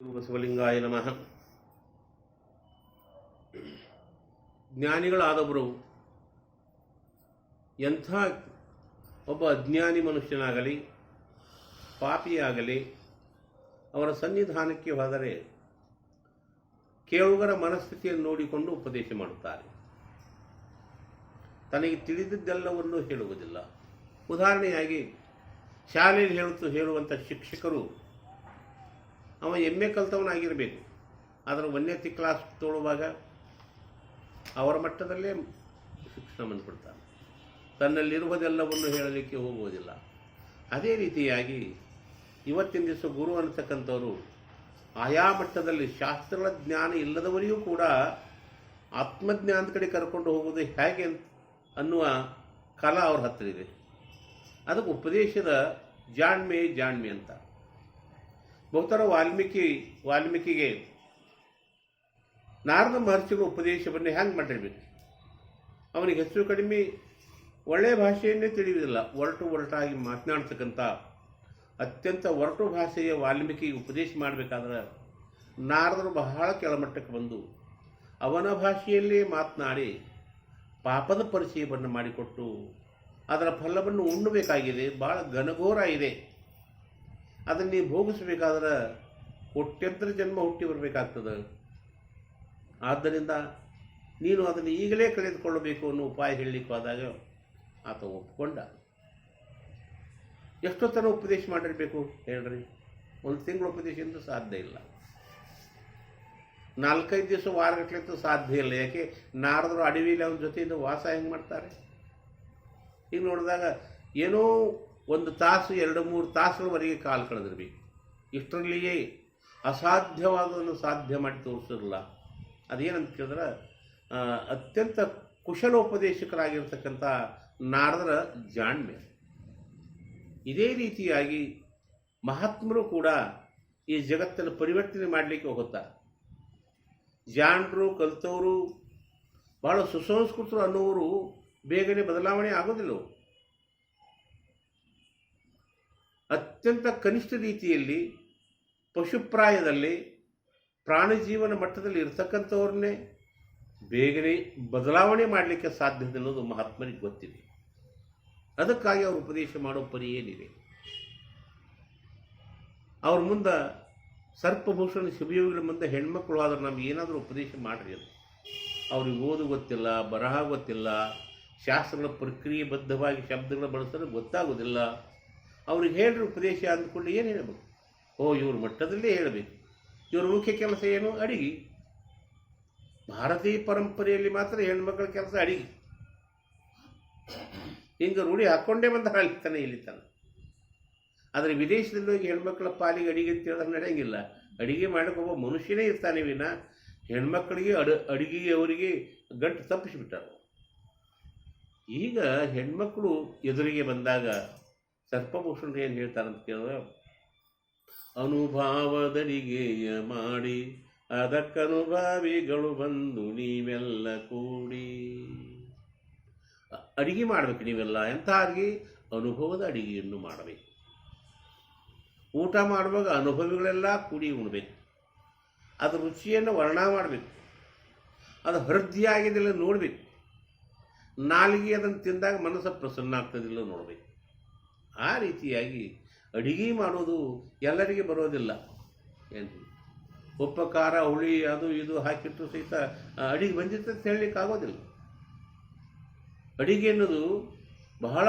ಬಸವಲಿಂಗಾಯ ನಮಃ. ಜ್ಞಾನಿಗಳಾದವರು ಎಂಥ ಒಬ್ಬ ಅಜ್ಞಾನಿ ಮನುಷ್ಯನಾಗಲಿ ಪಾಪಿಯಾಗಲಿ ಅವರ ಸನ್ನಿಧಾನಕ್ಕೆ ಹೋದರೆ ಕೇಳುಗರ ಮನಸ್ಥಿತಿಯನ್ನು ನೋಡಿಕೊಂಡು ಉಪದೇಶ ಮಾಡುತ್ತಾರೆ. ತನಗೆ ತಿಳಿದಿದ್ದೆಲ್ಲವನ್ನು ಹೇಳುವುದಿಲ್ಲ. ಉದಾಹರಣೆಯಾಗಿ ಶಾಲೆಯಲ್ಲಿ ಹೇಳುವಂಥ ಶಿಕ್ಷಕರು ಅವ MA ಕಲ್ತವನಾಗಿರಬೇಕು, ಆದರೆ 1ನೇ ಕ್ಲಾಸ್ ತೊಳುವಾಗ ಅವರ ಮಟ್ಟದಲ್ಲೇ ಶಿಕ್ಷಣವನ್ನು ಕೊಡ್ತಾನೆ. ತನ್ನಲ್ಲಿರುವುದೆಲ್ಲವನ್ನು ಹೇಳಲಿಕ್ಕೆ ಹೋಗುವುದಿಲ್ಲ. ಅದೇ ರೀತಿಯಾಗಿ ಇವತ್ತಿನ ದಿವಸ ಗುರು ಅನ್ನತಕ್ಕಂಥವರು ಆಯಾ ಮಟ್ಟದಲ್ಲಿ ಶಾಸ್ತ್ರಗಳ ಜ್ಞಾನ ಇಲ್ಲದವರಿಗೂ ಕೂಡ ಆತ್ಮಜ್ಞಾನದ ಕಡೆ ಕರ್ಕೊಂಡು ಹೋಗುವುದು ಹೇಗೆ ಅನ್ನುವ ಕಲಾ ಅವ್ರ ಹತ್ತಿರ ಇದೆ. ಅದಕ್ಕೆ ಉಪದೇಶದ ಜಾಣ್ಮೆ ಅಂತ. ಬಹುತರ ವಾಲ್ಮೀಕಿಗೆ ನಾರದ ಮಹರ್ಷಿಗಳ ಉಪದೇಶವನ್ನು ಹೆಂಗೆ ಮಾಡಿರ್ಬೇಕು. ಅವನಿಗೆ ಹೆಚ್ಚು ಕಡಿಮೆ ಒಳ್ಳೆಯ ಭಾಷೆಯನ್ನೇ ತಿಳಿಯುವುದಿಲ್ಲ. ಒರಟಾಗಿ ಮಾತನಾಡ್ತಕ್ಕಂಥ ಅತ್ಯಂತ ಒರಟು ಭಾಷೆಯ ವಾಲ್ಮೀಕಿಗೆ ಉಪದೇಶ ಮಾಡಬೇಕಾದ್ರೆ ನಾರದರು ಬಹಳ ಕೆಳಮಟ್ಟಕ್ಕೆ ಬಂದು ಅವನ ಭಾಷೆಯಲ್ಲೇ ಮಾತನಾಡಿ ಪಾಪದ ಪರಿಚಯವನ್ನು ಮಾಡಿಕೊಟ್ಟು ಅದರ ಫಲವನ್ನು ಉಣ್ಣಬೇಕಾಗಿದೆ. ಭಾಳ ಘನಘೋರ ಇದೆ. ಅದನ್ನು ನೀವು ಭೋಗಿಸಬೇಕಾದ್ರೆ ಕೋಟ್ಯಂತರ ಜನ್ಮ ಹುಟ್ಟಿ ಬರಬೇಕಾಗ್ತದೆ. ಆದ್ದರಿಂದ ನೀನು ಅದನ್ನು ಈಗಲೇ ಕಳೆದುಕೊಳ್ಳಬೇಕು ಅನ್ನೋ ಉಪಾಯ ಹೇಳಲಿಕ್ಕೆ ಹೋದಾಗ ಆತ ಒಪ್ಕೊಂಡ. ಎಷ್ಟೊತ್ತನ ಉಪದೇಶ ಮಾಡಿರಬೇಕು ಹೇಳ್ರಿ? 1 ತಿಂಗಳು ಉಪದೇಶದಿಂದ ಸಾಧ್ಯ ಇಲ್ಲ. 4-5 ದಿವಸ ವಾರಗಟ್ಟಲೆ ಸಾಧ್ಯ ಇಲ್ಲ. ಯಾಕೆ? ನಾರದರು ಅಡವಿಯಲ್ಲಿ ಅವನ ಜೊತೆಯಿಂದ ವಾಸ ಹೆಂಗೆ ಮಾಡ್ತಾರೆ? ಈಗ ನೋಡಿದಾಗ ಏನೋ 1 ತಾಸು 2-3 ತಾಸುಗಳವರೆಗೆ ಕಾಲು ಕಳೆದಿರಬೇಕು. ಇಷ್ಟರಲ್ಲಿಯೇ ಅಸಾಧ್ಯವಾದನ್ನು ಸಾಧ್ಯ ಮಾಡಿ ತೋರಿಸಿರಲ್ಲ. ಅದೇನಂತ ಕೇಳಿದ್ರೆ ಅತ್ಯಂತ ಕುಶಲೋಪದೇಶಕರಾಗಿರ್ತಕ್ಕಂಥ ನಾರದರ ಜಾಣ್ಮೆ. ಇದೇ ರೀತಿಯಾಗಿ ಮಹಾತ್ಮರು ಕೂಡ ಈ ಜಗತ್ತನ್ನು ಪರಿವರ್ತನೆ ಮಾಡಲಿಕ್ಕೆ ಹೋಗುತ್ತಾರೆ. ಜಾಣರು, ಕಲಿತವರು, ಭಾಳ ಸುಸಂಸ್ಕೃತರು ಅನ್ನೋರು ಬೇಗನೆ ಬದಲಾವಣೆ ಆಗೋದಿಲ್ಲ. ಅತ್ಯಂತ ಕನಿಷ್ಠ ರೀತಿಯಲ್ಲಿ ಪಶುಪ್ರಾಯದಲ್ಲಿ ಪ್ರಾಣಜೀವನ ಮಟ್ಟದಲ್ಲಿ ಇರ್ತಕ್ಕಂಥವ್ರನ್ನೇ ಬೇಗನೆ ಬದಲಾವಣೆ ಮಾಡಲಿಕ್ಕೆ ಸಾಧ್ಯತೆ ಅನ್ನೋದು ಮಹಾತ್ಮರಿಗೆ ಗೊತ್ತಿದೆ. ಅದಕ್ಕಾಗಿ ಅವರು ಉಪದೇಶ ಮಾಡೋ ಪರಿ ಏನಿದೆ. ಅವ್ರ ಮುಂದೆ ಸರ್ಪಭೂಷಣ ಶಿವಯೋಗಿಗಳ ಮುಂದೆ ಹೆಣ್ಮಕ್ಳು ಆದ್ರೆ ನಮ್ಗೆ ಏನಾದರೂ ಉಪದೇಶ ಮಾಡಿರಿ ಅದು. ಅವ್ರಿಗೆ ಓದು ಗೊತ್ತಿಲ್ಲ, ಬರಹ ಗೊತ್ತಿಲ್ಲ, ಶಾಸ್ತ್ರಗಳ ಪ್ರಕ್ರಿಯೆಬದ್ಧವಾಗಿ ಶಬ್ದಗಳ ಬಳಸೋದು ಗೊತ್ತಾಗೋದಿಲ್ಲ. ಅವ್ರಿಗೆ ಹೇಳ್ರಿ ಉಪದೇಶ ಅಂದ್ಕೊಂಡು ಏನು ಹೇಳಬೇಕು? ಇವ್ರ ಮಟ್ಟದಲ್ಲೇ ಹೇಳಬೇಕು. ಇವ್ರ ಮುಖ್ಯ ಕೆಲಸ ಏನು? ಅಡಿಗೆ. ಭಾರತೀಯ ಪರಂಪರೆಯಲ್ಲಿ ಮಾತ್ರ ಹೆಣ್ಮಕ್ಳ ಕೆಲಸ ಅಡಿಗೆ. ಹಿಂಗೆ ರೂಢಿ ಹಾಕ್ಕೊಂಡೇ ಬಂದ ಅಲ್ಲಿತಾನೆ ಇಲ್ಲಿತಾನೆ. ಆದರೆ ವಿದೇಶದಲ್ಲಿ ಹೋಗಿ ಹೆಣ್ಮಕ್ಳ ಪಾಲಿಗೆ ಅಡಿಗೆ ಅಂತ ಹೇಳಿದ್ರೆ ನಡೆಯಂಗಿಲ್ಲ. ಅಡಿಗೆ ಮಾಡಕ್ಕೆ ಒಬ್ಬ ಮನುಷ್ಯನೇ ಇರ್ತಾನೆ ವಿನ ಹೆಣ್ಮಕ್ಳಿಗೆ ಅಡಿಗೆಗೆ ಅವರಿಗೆ ಗಂಟು ತಪ್ಪಿಸಿಬಿಟ್ಟಾರೆ. ಈಗ ಹೆಣ್ಮಕ್ಳು ಎದುರಿಗೆ ಬಂದಾಗ ಸರ್ಪಭೂಷಣರು ಏನು ಹೇಳ್ತಾರಂತ ಕೇಳಿದ್ರೆ, ಅನುಭಾವದಡಿಗೆಯ ಮಾಡಿ ಅದಕ್ಕನುಭಾವಿಗಳು ಬಂದು ನೀವೆಲ್ಲ ಕೂಡಿ. ಅಡಿಗೆ ಮಾಡಬೇಕು ನೀವೆಲ್ಲ. ಎಂಥ ಅಡಿಗೆ? ಅನುಭವದ ಅಡಿಗೆಯನ್ನು ಮಾಡಬೇಕು. ಊಟ ಮಾಡುವಾಗ ಅನುಭವಿಗಳೆಲ್ಲ ಕೂಡಿ ಉಣ್ಬೇಕು. ಅದರ ರುಚಿಯನ್ನು ವರ್ಣನ ಮಾಡಬೇಕು. ಅದು ಹೃದಯಾಗಿದೆಲ್ಲ ನೋಡಬೇಕು. ನಾಲಿಗೆ ಅದನ್ನು ತಿಂದಾಗ ಮನಸ್ಸು ಪ್ರಸನ್ನ ಆಗ್ತದಿಲ್ಲ ನೋಡಬೇಕು. ಆ ರೀತಿಯಾಗಿ ಅಡಿಗೆ ಮಾಡೋದು ಎಲ್ಲರಿಗೆ ಬರೋದಿಲ್ಲ. ಏನು ಉಪ್ಪು ಖಾರ ಹುಳಿ ಅದು ಇದು ಹಾಕಿಟ್ಟು ಸಹಿತ ಅಡಿಗೆ ಬಂದಿತ್ತು ಅಂತ ಹೇಳಲಿಕ್ಕೆ ಆಗೋದಿಲ್ಲ. ಅಡಿಗೆ ಅನ್ನೋದು ಬಹಳ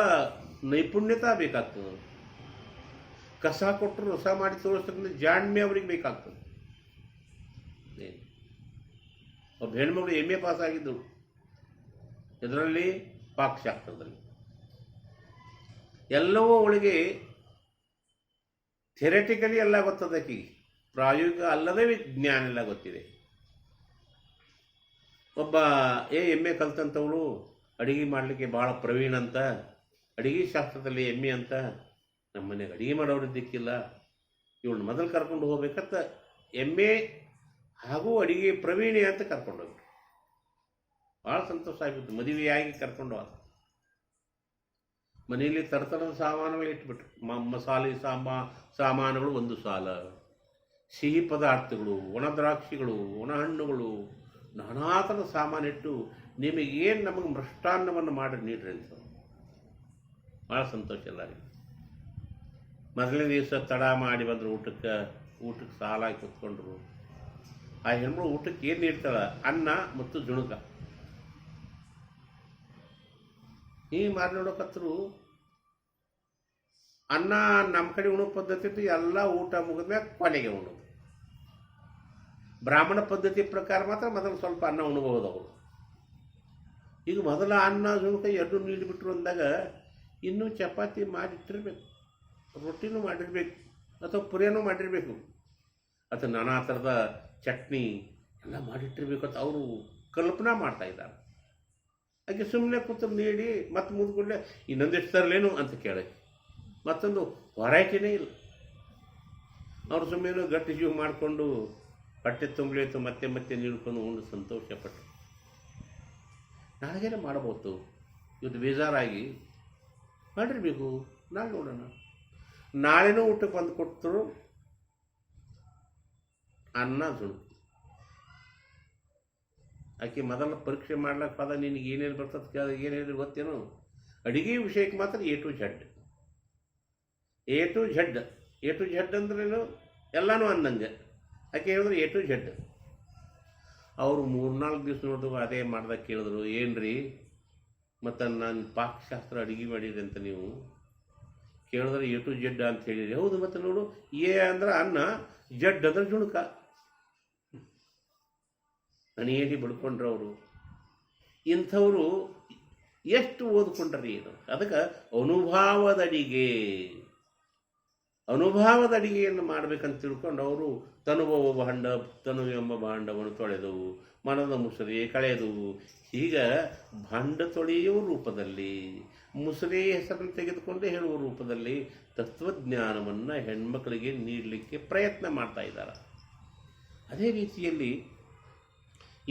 ನೈಪುಣ್ಯತೆ ಬೇಕಾಗ್ತದೆ. ಕಸ ಕೊಟ್ಟರು ರಸ ಮಾಡಿ ತೋರಿಸ್ತಕ್ಕಂಥ ಜಾಣ್ಮೆ ಅವ್ರಿಗೆ ಬೇಕಾಗ್ತದೆ. ಒಬ್ಬ ಹೆಣ್ಮಗಳು MA ಪಾಸ್ ಆಗಿದ್ದಳು ಇದರಲ್ಲಿ, ಪಾಕಶಾಸ್ತ್ರದಲ್ಲಿ. ಎಲ್ಲವೂ ಅವಳಿಗೆ ಥಿಯರಿಟಿಕಲಿ ಎಲ್ಲ ಗೊತ್ತದಕ್ಕೆ, ಪ್ರಾಯೋಗಿಕ ಅಲ್ಲದೇ ವಿಜ್ಞಾನ ಎಲ್ಲ ಗೊತ್ತಿದೆ. ಒಬ್ಬ MA ಕಲ್ತಂಥವಳು ಅಡಿಗೆ ಮಾಡಲಿಕ್ಕೆ ಭಾಳ ಪ್ರವೀಣ ಅಂತ, ಅಡಿಗೆ ಶಾಸ್ತ್ರದಲ್ಲಿ MA ಅಂತ. ನಮ್ಮ ಮನೆಗೆ ಅಡಿಗೆ ಮಾಡೋರಿದ್ದಕ್ಕಿಲ್ಲ, ಇವಳು ಮೊದಲು ಕರ್ಕೊಂಡು ಹೋಗ್ಬೇಕಂತ MA ಹಾಗೂ ಅಡಿಗೆ ಪ್ರವೀಣೆ ಅಂತ ಕರ್ಕೊಂಡು ಹೋಗ್ಬಿಟ್ಟು ಭಾಳ ಸಂತೋಷ ಆಗಿಬಿಟ್ಟು ಮದುವೆಯಾಗಿ ಕರ್ಕೊಂಡು ಹೋದ. ಮನೆಯಲ್ಲಿ ತರತರದ ಸಾಮಾನುಗಳು ಇಟ್ಬಿಟ್ರು. ಮಸಾಲೆ ಸಾಮಾನುಗಳು 1 ಸಾಲ, ಸಿಹಿ ಪದಾರ್ಥಗಳು, ಒಣ ದ್ರಾಕ್ಷಿಗಳು, ಒಣ ಹಣ್ಣುಗಳು, ನಾನಾ ಥರದ ಸಾಮಾನಿಟ್ಟು ನಿಮಗೇನು ನಮಗೆ ಮೃಷ್ಟಾನ್ನವನ್ನು ಮಾಡಿ ನೀಡ್ರಿ ಅಂತ. ಭಾಳ ಸಂತೋಷ ಎಲ್ಲರಿಗೆ. ಮೊದಲನೇ ದಿವಸ ತಡ ಮಾಡಿ ಬಂದರು, ಊಟಕ್ಕೆ ಸಾಲಾಗಿ ಕೂತ್ಕೊಂಡ್ರು. ಆ ಹೆಣ್ಮಳು ಊಟಕ್ಕೆ ಏನು ನೀಡ್ತಾಳೆ? ಅನ್ನ ಮತ್ತು ಜುಣುಕ. ಈ ಮಾರಿ ನೋಡೋಕತ್ತರು. ಅನ್ನ ನಮ್ಮ ಕಡೆ ಉಣೋ ಪದ್ಧತಿ ಇತ್ತು, ಎಲ್ಲ ಊಟ ಮುಗಿದ್ಮ್ಯಾಗ ಕೊನೆಗೆ ಉಣೋದು. ಬ್ರಾಹ್ಮಣ ಪದ್ಧತಿ ಪ್ರಕಾರ ಮಾತ್ರ ಮೊದಲು ಸ್ವಲ್ಪ ಅನ್ನ ಉಣಬಹುದು ಅವರು. ಈಗ ಮೊದಲ ಅನ್ನ ಜುಣುಕ ಎರಡು ನೀಡಿಬಿಟ್ರು ಅಂದಾಗ ಇನ್ನೂ ಚಪಾತಿ ಮಾಡಿಟ್ಟಿರ್ಬೇಕು, ರೊಟ್ಟಿನೂ ಮಾಡಿರ್ಬೇಕು, ಅಥವಾ ಪುರಿಯನೂ ಮಾಡಿರಬೇಕು, ಅಥವಾ ನಾನಾ ಥರದ ಚಟ್ನಿ ಎಲ್ಲ ಮಾಡಿಟ್ಟಿರ್ಬೇಕು ಅಂತ ಅವರು ಕಲ್ಪನಾ ಮಾಡ್ತಾ ಇದ್ದಾರೆ. ಹಾಗೆ ಸುಮ್ಮನೆ ಕೂತು ನೀಡಿ ಮತ್ತೆ ಮುದ್ಕೊಂಡೆ ಇನ್ನೊಂದಿಷ್ಟು ತರಲೇನು ಅಂತ ಕೇಳಿ ಮತ್ತೊಂದು ವೆರೈಟಿನೇ ಇಲ್ಲ. ಅವರು ಸುಮ್ಮನೆ ಗಟ್ಟಿ ಜೀವ ಮಾಡಿಕೊಂಡು ಹೊಟ್ಟೆ ತುಂಬಲೇತು ಮತ್ತೆ ಮತ್ತೆ ನೀಡ್ಕೊಂಡು ಉಂಡು ಸಂತೋಷಪಟ್ಟು ನಾಳೆಗೇನೆ ಮಾಡ್ಬೋದು. ಇವತ್ತು ಬೇಜಾರಾಗಿ ಮಾಡಿರಬೇಕು, ನಾಳೆ ನೋಡೋಣ. ನಾಳೆನೂ ಊಟಕ್ಕೆ ಬಂದು ಕೊಟ್ಟರು ಅನ್ನ ಜುಣುಕು. ಆಕೆ ಮೊದಲ ಪರೀಕ್ಷೆ ಮಾಡ್ಲಿಕ್ಕೆ ಹೋದ, ನಿನಗೆ ಏನೇನು ಬರ್ತದೆ ಏನು ಹೇಳಿದ್ರೆ ಗೊತ್ತೇನು? ಅಡುಗೆ ವಿಷಯಕ್ಕೆ ಮಾತ್ರ A to Z. A to Z ಅಂದ್ರೇನು? ಎಲ್ಲನೂ ಅಂದಂಗೆ. ಆಕೆ ಹೇಳಿದ್ರು ಎ ಟು ಝಡ್. ಅವರು 3-4 ದಿವಸ ನೋಡಿದ್ರು ಅದೇ ಮಾಡ್ದಾಗ ಕೇಳಿದ್ರು, ಏನ್ರಿ ಮತ್ತು ನಾನು ಪಾಕಶಾಸ್ತ್ರ ಅಡುಗೆ ಮಾಡಿದ್ರಿ ಅಂತ ನೀವು ಕೇಳಿದ್ರೆ ಎ ಟು ಝಡ್ ಅಂತ ಹೇಳಿದ್ರಿ. ಹೌದು, ಮತ್ತು ನೋಡು, ಎ ಅಂದ್ರೆ ಅನ್ನ, ಜಡ್ ಅಂದ್ರೆ ಜುಣುಕ. ಅಣಿಯೇಡಿ ಬಡ್ಕೊಂಡ್ರು ಅವರು. ಇಂಥವರು ಎಷ್ಟು ಓದ್ಕೊಂಡ್ರಿ ಏನು? ಅದಕ್ಕೆ ಅನುಭವದ ಅಡಿಗೆಯನ್ನು ಮಾಡಬೇಕಂತ ತಿಳ್ಕೊಂಡು ಅವರು ತನು ಎಂಬ ಭಾಂಡವನ್ನು ತೊಳೆದವು, ಮನದ ಮುಸುರೆ ಕಳೆದವು. ಈಗ ಭಾಂಡ ತೊಳೆಯುವ ರೂಪದಲ್ಲಿ, ಮುಸುರೆ ಹೆಸರನ್ನು ತೆಗೆದುಕೊಂಡೇ ಹೇಳುವ ರೂಪದಲ್ಲಿ ತತ್ವಜ್ಞಾನವನ್ನು ಹೆಣ್ಮಕ್ಕಳಿಗೆ ನೀಡಲಿಕ್ಕೆ ಪ್ರಯತ್ನ ಮಾಡ್ತಾ ಇದ್ದಾರೆ. ಅದೇ ರೀತಿಯಲ್ಲಿ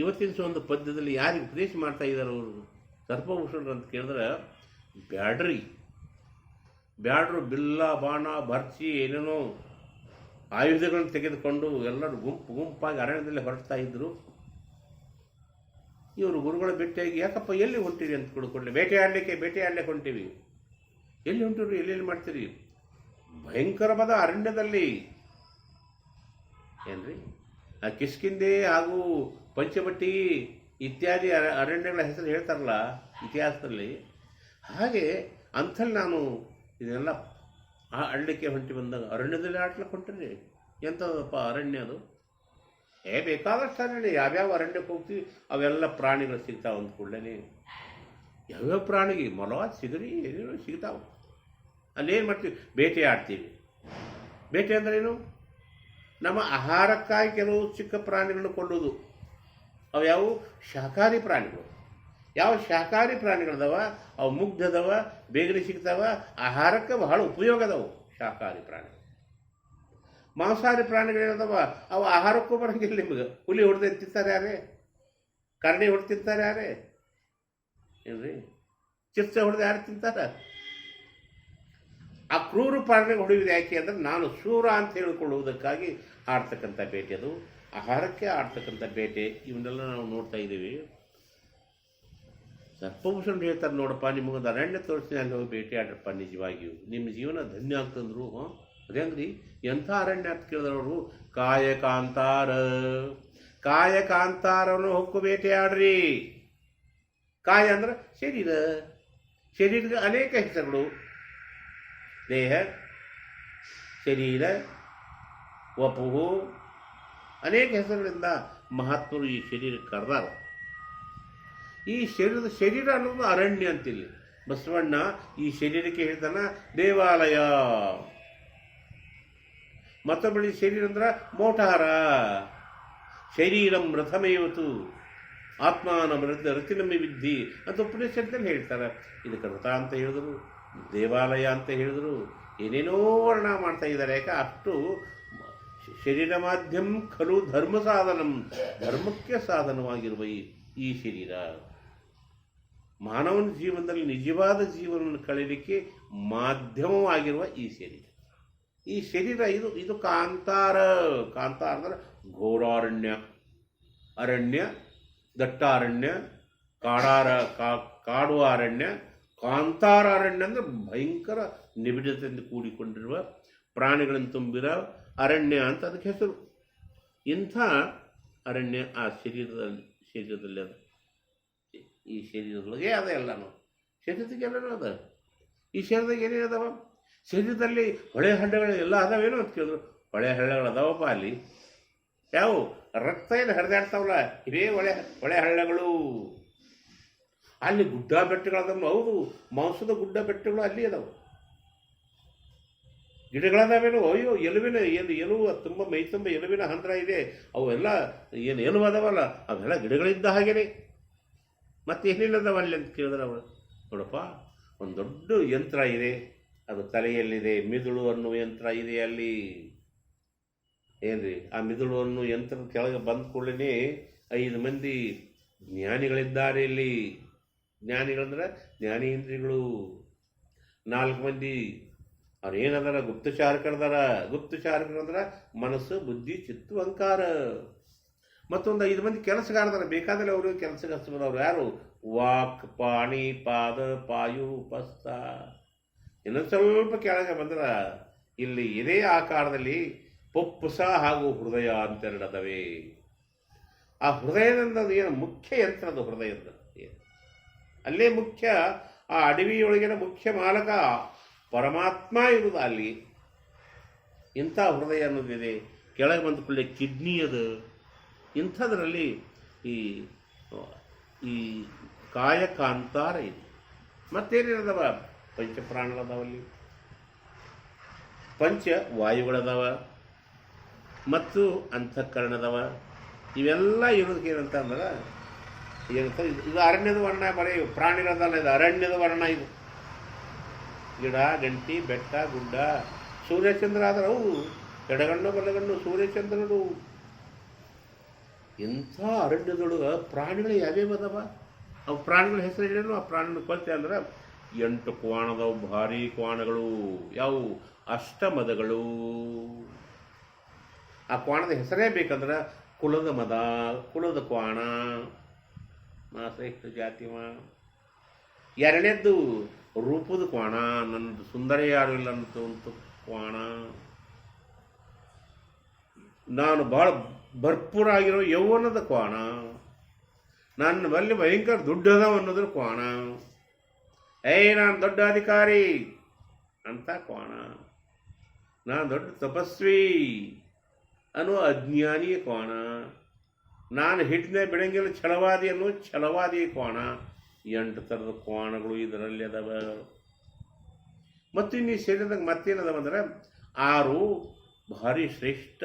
ಇವತ್ತಿನ ಒಂದು ಪದ್ಯದಲ್ಲಿ ಯಾರಿಗೆ ಉಪದೇಶ ಮಾಡ್ತಾ ಇದ್ದಾರೆ ಅವರು? ಸರ್ಪಭೂಷಣರು ಅಂತ ಕೇಳಿದ್ರೆ ಬ್ಯಾಡ್ರು ಬಿಲ್ಲ ಬಾಣ ಭರ್ಚಿ ಏನೇನೋ ಆಯುಧಗಳನ್ನು ತೆಗೆದುಕೊಂಡು ಎಲ್ಲರೂ ಗುಂಪಾಗಿ ಅರಣ್ಯದಲ್ಲಿ ಹೊರಡ್ತಾ ಇದ್ರು. ಇವರು ಗುರುಗಳ ಭೇಟಿಯಾಗಿ, ಯಾಕಪ್ಪ ಎಲ್ಲಿ ಹೊಂಟಿರಿ ಅಂತ ಕೊಡ್ಕೊಳ್ಳಿ, ಬೇಟೆಯಾಡಲಿಕ್ಕೆ ಹೊಂಟಿವಿ. ಎಲ್ಲಿ ಹೊಂಟಿರಿ, ಎಲ್ಲೆಲ್ಲಿ ಮಾಡ್ತೀರಿ? ಭಯಂಕರವಾದ ಅರಣ್ಯದಲ್ಲಿ. ಏನ್ರಿ, ಆ ಕಿಷ್ಕಿಂದೆ ಹಾಗೂ ಪಂಚವಟಿ ಇತ್ಯಾದಿ ಅರಣ್ಯಗಳ ಹೆಸರು ಹೇಳ್ತಾರಲ್ಲ ಇತಿಹಾಸದಲ್ಲಿ, ಹಾಗೆ ಅಂಥಲ್ಲಿ ನಾನು ಇದನ್ನೆಲ್ಲ ಆಡಲಿಕ್ಕೆ ಹೊಂಟಿ ಬಂದಾಗ ಅರಣ್ಯದಲ್ಲಿ ಆಡ್ಲಿಕ್ಕೆ ಹೊಂಟಿರಿ. ಎಂಥದಪ್ಪ ಅರಣ್ಯ ಅದು? ಬೇಕಾದಷ್ಟು ಅರಣ್ಯ. ಯಾವ್ಯಾವ ಅರಣ್ಯಕ್ಕೆ ಹೋಗ್ತೀವಿ ಅವೆಲ್ಲ ಪ್ರಾಣಿಗಳು ಸಿಗ್ತಾವೆ. ಅಂದ ಕೂಡಲೇ ಯಾವ್ಯಾವ ಪ್ರಾಣಿಗೆ ಮೊಲ, ಸಿಗರಿ ಏನೇನೋ ಸಿಗ್ತಾವೆ. ಅಲ್ಲೇನು ಮಾಡ್ತೀವಿ? ಬೇಟೆ ಆಡ್ತೀವಿ. ಬೇಟೆ ಅಂದ್ರೇನು? ನಮ್ಮ ಆಹಾರಕ್ಕಾಗಿ ಕೆಲವು ಚಿಕ್ಕ ಪ್ರಾಣಿಗಳನ್ನು ಕೊಲ್ಲೋದು. ಅವು ಯಾವುವು? ಶಾಕಾಹಾರಿ ಪ್ರಾಣಿಗಳು. ಯಾವ ಶಾಕಾಹಾರಿ ಪ್ರಾಣಿಗಳದವ ಅವು ಮುಗ್ಧದವ, ಬೇಗನೆ ಸಿಗ್ತಾವ, ಆಹಾರಕ್ಕೆ ಬಹಳ ಉಪಯೋಗದವು ಶಾಕಾಹಾರಿ ಪ್ರಾಣಿಗಳು. ಮಾಂಸಾಹಾರಿ ಪ್ರಾಣಿಗಳೇನದವ ಅವು ಆಹಾರಕ್ಕೂ ಬರೋಂಗಿಲ್ಲ ನಿಮಗೆ. ಹುಲಿ ಹೊಡೆದು ತಿಂತಾರೆ ಯಾರೇ? ಕರಡಿ ಹೊಡೆದು ತಿಂತಾರೆ ಯಾರೇ? ಏನ್ರಿ, ಚಿರ್ಚೆ ಹೊಡೆದು ಯಾರು ತಿಂತಾರೆ? ಆ ಕ್ರೂರ ಪ್ರಾಣಿಗೆ ಹೊಡೆಯುವುದು ಯಾಕೆ ಅಂದರೆ ನಾನು ಶೂರ ಅಂತ ಹೇಳಿಕೊಳ್ಳುವುದಕ್ಕಾಗಿ ಆಡ್ತಕ್ಕಂಥ ಬೇಟೆ ಅದು. ಆಹಾರಕ್ಕೆ ಆಡ್ತಕ್ಕಂಥ ಬೇಟೆ, ಇವನ್ನೆಲ್ಲ ನಾವು ನೋಡ್ತಾ ಇದ್ದೀವಿ. ಸರ್ಪಭೂಷಣ ಹೇಳ್ತಾರೆ, ನೋಡಪ್ಪ ನಿಮಗೊಂದು ಅರಣ್ಯ ತೋರಿಸ್ತೀನಿ, ಅಲ್ಲಿ ಹೋಗಿ ಭೇಟಿ ಆಡ್ರಪ್ಪ, ನಿಜವಾಗಿಯೂ ನಿಮ್ಮ ಜೀವನ ಧನ್ಯ ಆಗ್ತಂದ್ರು. ಅದೇಂಗ್ರಿ, ಎಂಥ ಅರಣ್ಯ ಅಂತ ಕೇಳಿದವರು? ಕಾಯಕಾಂತಾರವನ್ನು ಹೊಕ್ಕು ಭೇಟಿ ಆಡ್ರಿ. ಕಾಯ ಅಂದ್ರೆ ಶರೀರಕ್ಕೆ ಅನೇಕ ಹೆಸರುಗಳು. ದೇಹ, ಶರೀರ, ವಪುಹು, ಅನೇಕ ಹೆಸರುಗಳಿಂದ ಮಹಾತ್ಮರು ಈ ಶರೀರಕ್ಕೆ ಕರೆದಾರ. ಈ ಶರೀರ ಅನ್ನೋದು ಅರಣ್ಯ ಅಂತಿಲ್ಲ. ಬಸವಣ್ಣ ಈ ಶರೀರಕ್ಕೆ ಹೇಳ್ತಾನ ದೇವಾಲಯ. ಮತ್ತೊಬ್ಬಳಿ ಶರೀರ ಅಂದ್ರೆ ಮೋಟಾರ. ಶರೀರಂ ರಥಮೇವತು ಆತ್ಮಾನ ರತಿನಮ್ಮಿ ವಿದ್ಧಿ ಅಂತ ಉಪನಿಷತ್ತಲ್ಲಿ ಹೇಳ್ತಾರೆ. ಇದಕ್ಕೆ ರಥ ಅಂತ ಹೇಳಿದ್ರು, ದೇವಾಲಯ ಅಂತ ಹೇಳಿದ್ರು, ಏನೇನೋ ವರ್ಣ ಮಾಡ್ತಾ ಇದ್ದಾರೆ. ಯಾಕೆ ಅಷ್ಟು ಶರೀರ ಮಾಧ್ಯಮ ಖಲು ಧರ್ಮ ಸಾಧನಂ, ಧರ್ಮಕ್ಕೆ ಸಾಧನವಾಗಿರುವ ಈ ಶರೀರ ಮಾನವನ ಜೀವನದಲ್ಲಿ ನಿಜವಾದ ಜೀವನವನ್ನು ಕಳೆಯಲಿಕ್ಕೆ ಮಾಧ್ಯಮವಾಗಿರುವ ಈ ಶರೀರ. ಈ ಶರೀರ ಇದು ಇದು ಕಾಂತಾರ. ಕಾಂತಾರ ಅಂದ್ರೆ ಘೋರಾರಣ್ಯ, ಅರಣ್ಯ, ದಟ್ಟಾರಣ್ಯ, ಕಾಡು ಅರಣ್ಯ. ಕಾಂತಾರ ಅರಣ್ಯ ಅಂದರೆ ಭಯಂಕರ ನಿಬಿಡತೆಯಿಂದ ಕೂಡಿಕೊಂಡಿರುವ ಪ್ರಾಣಿಗಳನ್ನು ತುಂಬಿರೋ ಅರಣ್ಯ ಅಂತ ಅದಕ್ಕೆ ಹೆಸರು. ಇಂಥ ಅರಣ್ಯ ಆ ಶರೀರದಲ್ಲಿ ಅದು. ಈ ಶರೀರದೊಳಗೆ ಅದ ಎಲ್ಲನೂ, ಶರೀರದಾಗ ಎಲ್ಲನೂ ಅದ. ಈ ಶರೀರದಾಗ ಏನೇನು ಅದಾವ? ಶರೀರದಲ್ಲಿ ಹೊಳೆ ಹಳ್ಳೆಗಳು ಎಲ್ಲ ಅದಾವೇನೋ ಅಂತ ಕೇಳಿದ್ರು. ಹೊಳೆ ಹಳ್ಳೆಗಳು ಅದಾವಪ್ಪ ಅಲ್ಲಿ. ಯಾವ ರಕ್ತ ಏನು ಹರಿದಾಡ್ತಾವಲ್ಲ ಇವೇ ಹೊಳೆ ಹಳ್ಳಗಳು. ಅಲ್ಲಿ ಗುಡ್ಡ ಬೆಟ್ಟಗಳದಾವ. ಹೌದು, ಮಾಂಸದ ಗುಡ್ಡ ಬೆಟ್ಟಗಳು ಅಲ್ಲಿ ಅದಾವೆ. ಗಿಡಗಳದಾವೇನೋ, ಅಯ್ಯೋ ಎಲುವು ತುಂಬ ಮೈ ತುಂಬ ಎಲುವಿನ ಹಂದ್ರ ಇದೆ. ಅವೆಲ್ಲ ಏನು ಎಲುವು ಅದಾವಲ್ಲ ಅವೆಲ್ಲ ಗಿಡಗಳಿದ್ದ ಹಾಗೇನೆ. ಮತ್ತೇನಿಲ್ಲದವ ಅಲ್ಲಿ ಅಂತ ಕೇಳಿದ್ರೆ ಅವಳು, ನೋಡಪ್ಪ ಒಂದು ದೊಡ್ಡ ಯಂತ್ರ ಇದೆ, ಅದು ತಲೆಯಲ್ಲಿದೆ. ಮಿದುಳು ಅನ್ನುವ ಯಂತ್ರ ಇದೆ ಅಲ್ಲಿ. ಏನ್ರಿ, ಆ ಮಿದುಳು ಅನ್ನೋ ಯಂತ್ರದ ಕೆಳಗೆ ಬಂದ ಕೂಡಲೇ 5 ಮಂದಿ ಜ್ಞಾನಿಗಳಿದ್ದಾರೆ ಇಲ್ಲಿ. ಜ್ಞಾನಿಗಳಂದ್ರೆ ಜ್ಞಾನೇಂದ್ರಿಗಳು. 4 ಮಂದಿ ಅವ್ರು ಏನದಾರ ಗುಪ್ತಚಾರಕರದಾರ. ಗುಪ್ತಚಾರಕರಂದ್ರೆ ಮನಸ್ಸು, ಬುದ್ಧಿ, ಚಿತ್ತು, ಅಹಂಕಾರ. ಮತ್ತೊಂದು 5 ಮಂದಿ ಕೆಲಸಗಾರದಾರ. ಬೇಕಾದರೆ ಅವರು ಕೆಲಸಕ್ಕೆ ಹಚ್ಚಬದವ್ರು. ಯಾರು? ವಾಕ್, ಪಾಣಿ, ಪಾದ, ಪಾಯು, ಪಸ್ತ. ಇನ್ನೊಂದು ಸ್ವಲ್ಪ ಕೆಳಗೆ ಬಂದ್ರೆ ಇಲ್ಲಿ ಇದೇ ಆಕಾರದಲ್ಲಿ ಪುಪ್ಪುಸ ಹಾಗೂ ಹೃದಯ ಅಂತೆರಡದವೆ. ಆ ಹೃದಯದಿಂದ ಏನು ಮುಖ್ಯ ಯಂತ್ರ, ಅದು ಹೃದಯದ ಅಲ್ಲೇ ಮುಖ್ಯ. ಆ ಅಡವಿಯೊಳಗಿನ ಮುಖ್ಯ ಮಾಲಕ ಪರಮಾತ್ಮ ಇರುವುದು ಅಲ್ಲಿ. ಇಂಥ ಹೃದಯ ಅನ್ನೋದಿದೆ. ಕೆಳಗೆ ಬಂದ ಕೂಡಲೇ ಕಿಡ್ನಿ ಅದು. ಇಂಥದ್ರಲ್ಲಿ ಈ ಕಾಯಕಾಂತಾರ ಇದೆ. ಮತ್ತೇನಿರದವ? ಪಂಚಪ್ರಾಣಗಳದಾವಲ್ಲಿ, ಪಂಚ ವಾಯುಗಳದಾವ ಮತ್ತು ಅಂತಃಕರಣದವ. ಇವೆಲ್ಲ ಇರೋದಕ್ಕೆ ಏನಂತ ಅಂದ್ರೆ ಏನಂತ, ಇದು ಅರಣ್ಯದ ವರ್ಣ. ಬರೀ ಪ್ರಾಣಿಗಳದಲ್ಲ, ಇದು ಅರಣ್ಯದ ವರ್ಣ. ಇದು ಗಿಡ, ಗಂಟಿ, ಬೆಟ್ಟ, ಗುಡ್ಡ, ಸೂರ್ಯಚಂದ್ರ ಆದ್ರೆ ಅವು ಎಡಗಣ್ಣು ಬಲಗಣ್ಣು ಸೂರ್ಯಚಂದ್ರರು. ಇಂಥ ಅರಣ್ಯದೊಳಗೆ ಪ್ರಾಣಿಗಳು ಯಾವ್ಯಾವ ಅದಾವ? ಅವು ಪ್ರಾಣಿಗಳ ಹೆಸರು ಹೇಳೇನು? ಆ ಪ್ರಾಣಿಗಳು ಕೊಲ್ತೆ ಅಂದ್ರೆ 8 ಕ್ವಾಣದವು, ಭಾರಿ ಕ್ವಾಣಗಳು. ಯಾವುವು? ಅಷ್ಟಮದಗಳು. ಆ ಕ್ವಾಣದ ಹೆಸರೇ ಬೇಕಂದ್ರೆ ಕುಲದ ಮದ, ಕುಲದ ಕ್ವಾಣ, ಶ್ರೇಷ್ಠ ಜಾತಿವ. 2ನೇದ್ದು ರೂಪದ ಕ್ವಾಣ, ನನ್ನದು ಸುಂದರ ಯಾರು ಇಲ್ಲ ಅನ್ನೋ ಕ್ವಾಣ. ನಾನು ಭಾಳ ಭರ್ಪೂರಾಗಿರೋ ಯೌವನದ ಕ್ವಾಣ. ನನ್ನ ಬಲ್ಲಿ ಭಯಂಕರ ದುಡ್ಡು ಅದಾವ ಅನ್ನೋದ್ರ ಕ್ವಾಣ. ನಾನು ದೊಡ್ಡ ಅಧಿಕಾರಿ ಅಂತ ಕ್ವಾಣ. ನಾನು ದೊಡ್ಡ ತಪಸ್ವಿ ಅನ್ನೋ ಅಜ್ಞಾನಿಯ ಕ್ವಾಣ. ನಾನು ಹಿಟ್ಟಿನ ಬಿಡಂಗಿಲ್ಲ ಛಲವಾದಿ ಅನ್ನೋ ಛಲವಾದಿಯ ಕ್ವಾಣ. 8 ಥರದ ಕ್ವಾಣಗಳು ಇದರಲ್ಲಿ ಅದಾವ. ಮತ್ತು ಇನ್ನು ಈ ಶರೀರದಾಗ ಮತ್ತೇನದಾವ ಅಂದ್ರೆ 6 ಭಾರಿ ಶ್ರೇಷ್ಠ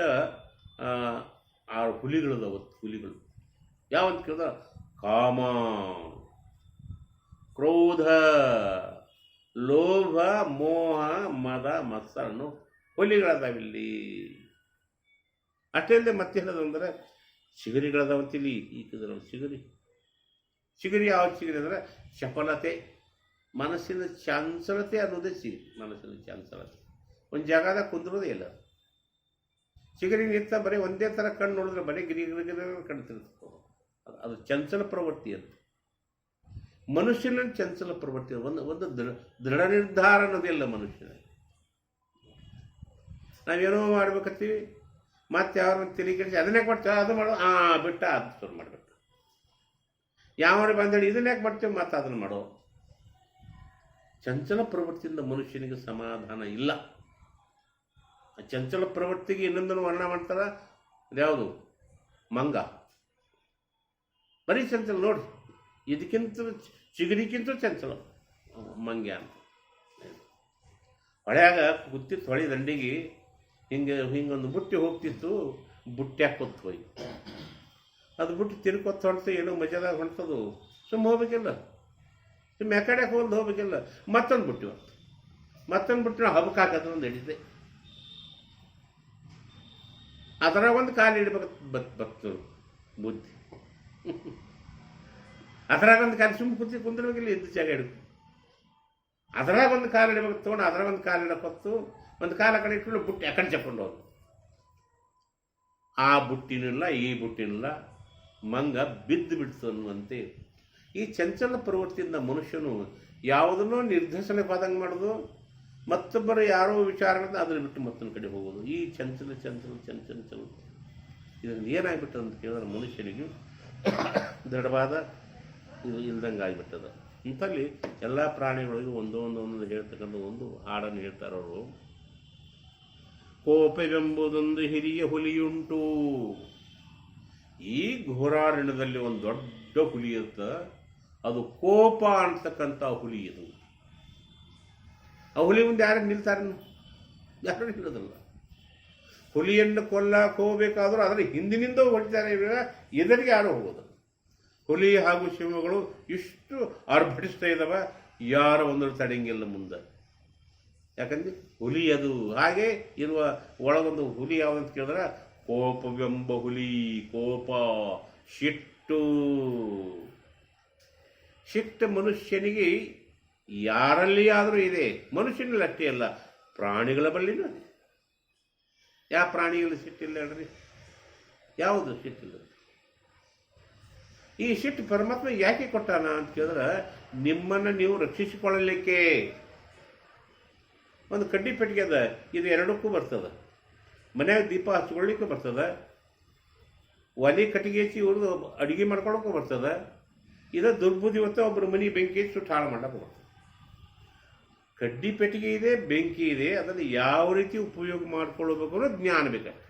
6 ಹುಲಿಗಳದಾವ. ಹುಲಿಗಳು ಯಾವಂತ ಕೇಳಿದ? ಕಾಮ, ಕ್ರೋಧ, ಲೋಭ, ಮೋಹ, ಮದ, ಮತ್ಸರ ಅನ್ನೋ ಹುಲಿಗಳದಾವಿಲ್ಲಿ. ಅಷ್ಟೇ ಅಲ್ಲದೆ ಮತ್ತೇನದ ಅಂದ್ರೆ ಚಿಗರಿಗಳದಾವಂತಿಲ್ಲಿ. ಈಗಿದ್ರಲ್ಲಿ ಚಿಗರಿ ಯಾವ ಚಿಗರಿ ಅಂದರೆ ಚಪಲತೆ, ಮನಸ್ಸಿನ ಚಾಂಚಲತೆ ಅನ್ನೋದೇ ಚಿಗರಿ. ಮನಸ್ಸಿನ ಚಾಂಚಲತೆ. ಒಂದು ಜಾಗದಾಗ ಕುಂದ್ರೋದೇ ಇಲ್ಲ. ಚಿಗರಿ ನಿಂತ ಬರೀ ಒಂದೇ ಥರ ಕಣ್ಣು ನೋಡಿದ್ರೆ ಬರೀ ಗಿರಿಗಿರಿ ಕಣ್ಣು ತಿರ್ಸ್ಕೋ. ಅದು ಚಂಚಲ ಪ್ರವೃತ್ತಿ ಅಂತ. ಮನುಷ್ಯನ ಚಂಚಲ ಪ್ರವೃತ್ತಿ. ಒಂದು ದೃಢ ನಿರ್ಧಾರ ಅನ್ನೋದಿಲ್ಲ ಮನುಷ್ಯನ. ನಾವೇನೋ ಮಾಡ್ಬೇಕತ್ತೀವಿ, ಮತ್ತೆ ಯಾರು ತಲೆ ಕೆಡಿಸಿ ಅದನ್ನೇ ಕೊಡ್ತೇವೆ, ಅದು ಮಾಡೋ ಬಿಟ್ಟ ಅದು ಶುರು ಮಾಡಬೇಕು. ಯಾವ್ದು ಬಂದೇಳಿ ಇದನ್ನ ಯಾಕೆ ಮಾಡ್ತೇವೆ, ಮತ್ತೆ ಅದನ್ನು ಮಾಡೋ. ಚಂಚಲ ಪ್ರವೃತ್ತಿಯಿಂದ ಮನುಷ್ಯನಿಗೆ ಸಮಾಧಾನ ಇಲ್ಲ. ಚಂಚಲ ಪ್ರವೃತ್ತಿಗೆ ಇನ್ನೊಂದನ್ನು ವರ್ಣ ಮಾಡ್ತಾರ. ಯಾವುದು? ಮಂಗ. ಬರೀ ಚಂಚಲ ನೋಡಿ. ಇದಕ್ಕಿಂತ ಚಿಗರಿಗಿಂತ ಚಂಚಲ ಮಂಗ್ಯ ಅಂತ. ಹೊಳೆಯಾಗ ಕೂತಿತ್ತು, ಹೊಳೆ ದಂಡಿಗೆ ಹಿಂಗೊಂದು ಬುಟ್ಟಿ ಹೋಗ್ತಿತ್ತು. ಬುಟ್ಟಿ ಹಾಕೊತ್ತು ಹೋಗಿ ಅದು ಬುಟ್ಟಿ ತಿರ್ಕೊತ್ತ ಹೊಡ್ತು. ಏನೋ ಮಜಾದಾಗ ಹೊಣ್ತದು. ಸುಮ್ಮ ಹೋಗ್ಬೇಕಿಲ್ಲ, ಸುಮ್ಮ ಯಾಕಡೆ ಹೋಗ್ಬೇಕಿಲ್ಲ. ಮತ್ತೊಂದು ಬುಟ್ಟಿ ಹೊತ್ತು, ಮತ್ತೊಂದು ಬುಟ್ಟಿನ ಹಬ್ಬಕ್ಕೆ ಹಾಕೋದು ಒಂದು ಹಿಡಿದೆ. ಅದರ ಒಂದು ಕಾಲು ಹಿಡ್ಬೇಕು ಬತ್ತು ಬುದ್ಧಿ. ಅದರಾಗ ಒಂದು ಕಾಲು ಸುಮ್ಮ ಕುಂದಿರ್ಬೇಕಿಲ್ಲ, ಇದ್ದು ಜಾಗ ಹಿಡ್ಕು. ಅದರಾಗ ಒಂದು ಕಾಲು ಹಿಡ್ಬೇಕು ತೊಗೊಂಡು ಅದರಾಗ ಒಂದು ಕಾಲು ಹಿಡಕೊತ್ತು. ಒಂದು ಕಾಲ ಕಡೆ ಇಟ್ಕೊಂಡು ಬುಟ್ಟಿ ಆ ಕಡೆ ಚಪ್ಕೊಂಡು ಹೋದ. ಆ ಬುಟ್ಟಿನಿಲ್ಲ ಈ ಬುಟ್ಟಿನಿಲ್ಲ, ಮಂಗ ಬಿದ್ದು ಬಿಡ್ತು ಅನ್ನುವಂತೆ ಈ ಚಂಚಲ ಪ್ರವೃತ್ತಿಯಿಂದ ಮನುಷ್ಯನು ಯಾವುದನ್ನೋ ನಿರ್ದೇಶನ ಪಾದಂಗೆ ಮಾಡೋದು, ಮತ್ತೊಬ್ಬರು ಯಾರೋ ವಿಚಾರಗಳನ್ನ ಅದನ್ನು ಬಿಟ್ಟು ಮತ್ತೊಂದು ಕಡೆ ಹೋಗೋದು. ಈ ಚಂಚಲ ಇದನ್ನು ಏನಾಗ್ಬಿಟ್ಟದ ಅಂತ ಕೇಳಿದ್ರೆ ಮನುಷ್ಯನಿಗೆ ದೃಢವಾದ ಇದು ಇಲ್ದಂಗೆ ಆಗಿಬಿಟ್ಟದ. ಇಂಥಲ್ಲಿ ಎಲ್ಲ ಪ್ರಾಣಿಗಳಿಗೂ ಒಂದೊಂದು ಹೇಳ್ತಕ್ಕಂಥ ಒಂದು ಹಾಡನ್ನು ಹೇಳ್ತಾರವರು. ಕೋಪವೆಂಬುದೊಂದು ಹಿರಿಯ ಹುಲಿಯುಂಟು. ಈ ಘೋರಾರಣ್ಯದಲ್ಲಿ ಒಂದು ದೊಡ್ಡ ಹುಲಿ ಇರುತ್ತೆ, ಅದು ಕೋಪ ಅಂತಕ್ಕಂಥ ಹುಲಿ. ಇದು ಆ ಹುಲಿ ಮುಂದೆ ಯಾರು ನಿಲ್ತಾರೆ? ಯಾರು ನಿಲ್ಲೋದಿಲ್ಲ. ಹುಲಿಯನ್ನು ಕೊಲ್ಲಕ್ಕೆ ಹೋಗಬೇಕಾದ್ರೂ ಅದರ ಹಿಂದಿನಿಂದ ಹೊಡಿತಾರೆ, ಎದುರಿಗೆ ಯಾರು ಹೋಗೋದು. ಹುಲಿ ಹಾಗೂ ಸಿಂಹಗಳು ಇಷ್ಟು ಆರ್ಭಟಿಸ್ತಾ ಇದ್ದಾವೆ, ಯಾರ ಒಂದು ತಡೆಯಂಗಿಲ್ಲ ಮುಂದೆ. ಯಾಕಂದ್ರೆ ಹುಲಿ ಅದು. ಹಾಗೆ ಇರುವ ಒಳಗೊಂದು ಹುಲಿ ಯಾವುದಂತ ಕೇಳಿದ್ರೆ ಕೋಪವೆಂಬ ಹುಲಿ. ಕೋಪ, ಸಿಟ್ಟು. ಸಿಟ್ಟು ಮನುಷ್ಯನಿಗೆ ಯಾರಲ್ಲಿ ಆದರೂ ಇದೆ, ಮನುಷ್ಯನಲ್ಲಿ ಅಷ್ಟೇ ಅಲ್ಲ, ಪ್ರಾಣಿಗಳ ಬಳಿನೂ ಅದೇ. ಯಾವ ಪ್ರಾಣಿಗಳು ಸಿಟ್ಟಿಲ್ಲ ಹೇಳ್ರಿ? ಯಾವುದು ಸಿಟ್ಟಿಲ್ಲ? ಈ ಸಿಟ್ಟು ಪರಮಾತ್ಮ ಯಾಕೆ ಕೊಟ್ಟಾನ ಅಂತ ಕೇಳಿದ್ರೆ ನಿಮ್ಮನ್ನು ನೀವು ರಕ್ಷಿಸಿಕೊಳ್ಳಲಿಕ್ಕೆ. ಒಂದು ಕಡ್ಡಿ ಪೆಟ್ಟಿಗೆ ಅದ, ಇದು ಎರಡಕ್ಕೂ ಬರ್ತದೆ. ಮನ್ಯಾಗ ದೀಪ ಹಚ್ಕೊಳ್ಳಿಕ್ಕೂ ಬರ್ತದೆ, ಒಲೆ ಕಟ್ಟಿಗೆ ಹಚ್ಚಿ ಉರಿದು ಅಡುಗೆ ಮಾಡ್ಕೊಳ್ಳೋಕ್ಕೂ ಬರ್ತದೆ. ಇದು ದುರ್ಬುದ್ಧಿ ಹೊತ್ತ ಒಬ್ಬರು ಮನೆ ಬೆಂಕಿ ಹಚ್ಚಿ ಸುಟ್ಟು ಹಾಳು ಮಾಡೋಕ್ಕೂ ಬರ್ತದೆ. ಕಡ್ಡಿ ಪೆಟ್ಟಿಗೆ ಇದೆ, ಬೆಂಕಿ ಇದೆ, ಅದನ್ನು ಯಾವ ರೀತಿ ಉಪಯೋಗ ಮಾಡಿಕೊಳ್ಳಬೇಕು ಅನ್ನೋ ಜ್ಞಾನ ಬೇಕಾಗ್ತದೆ.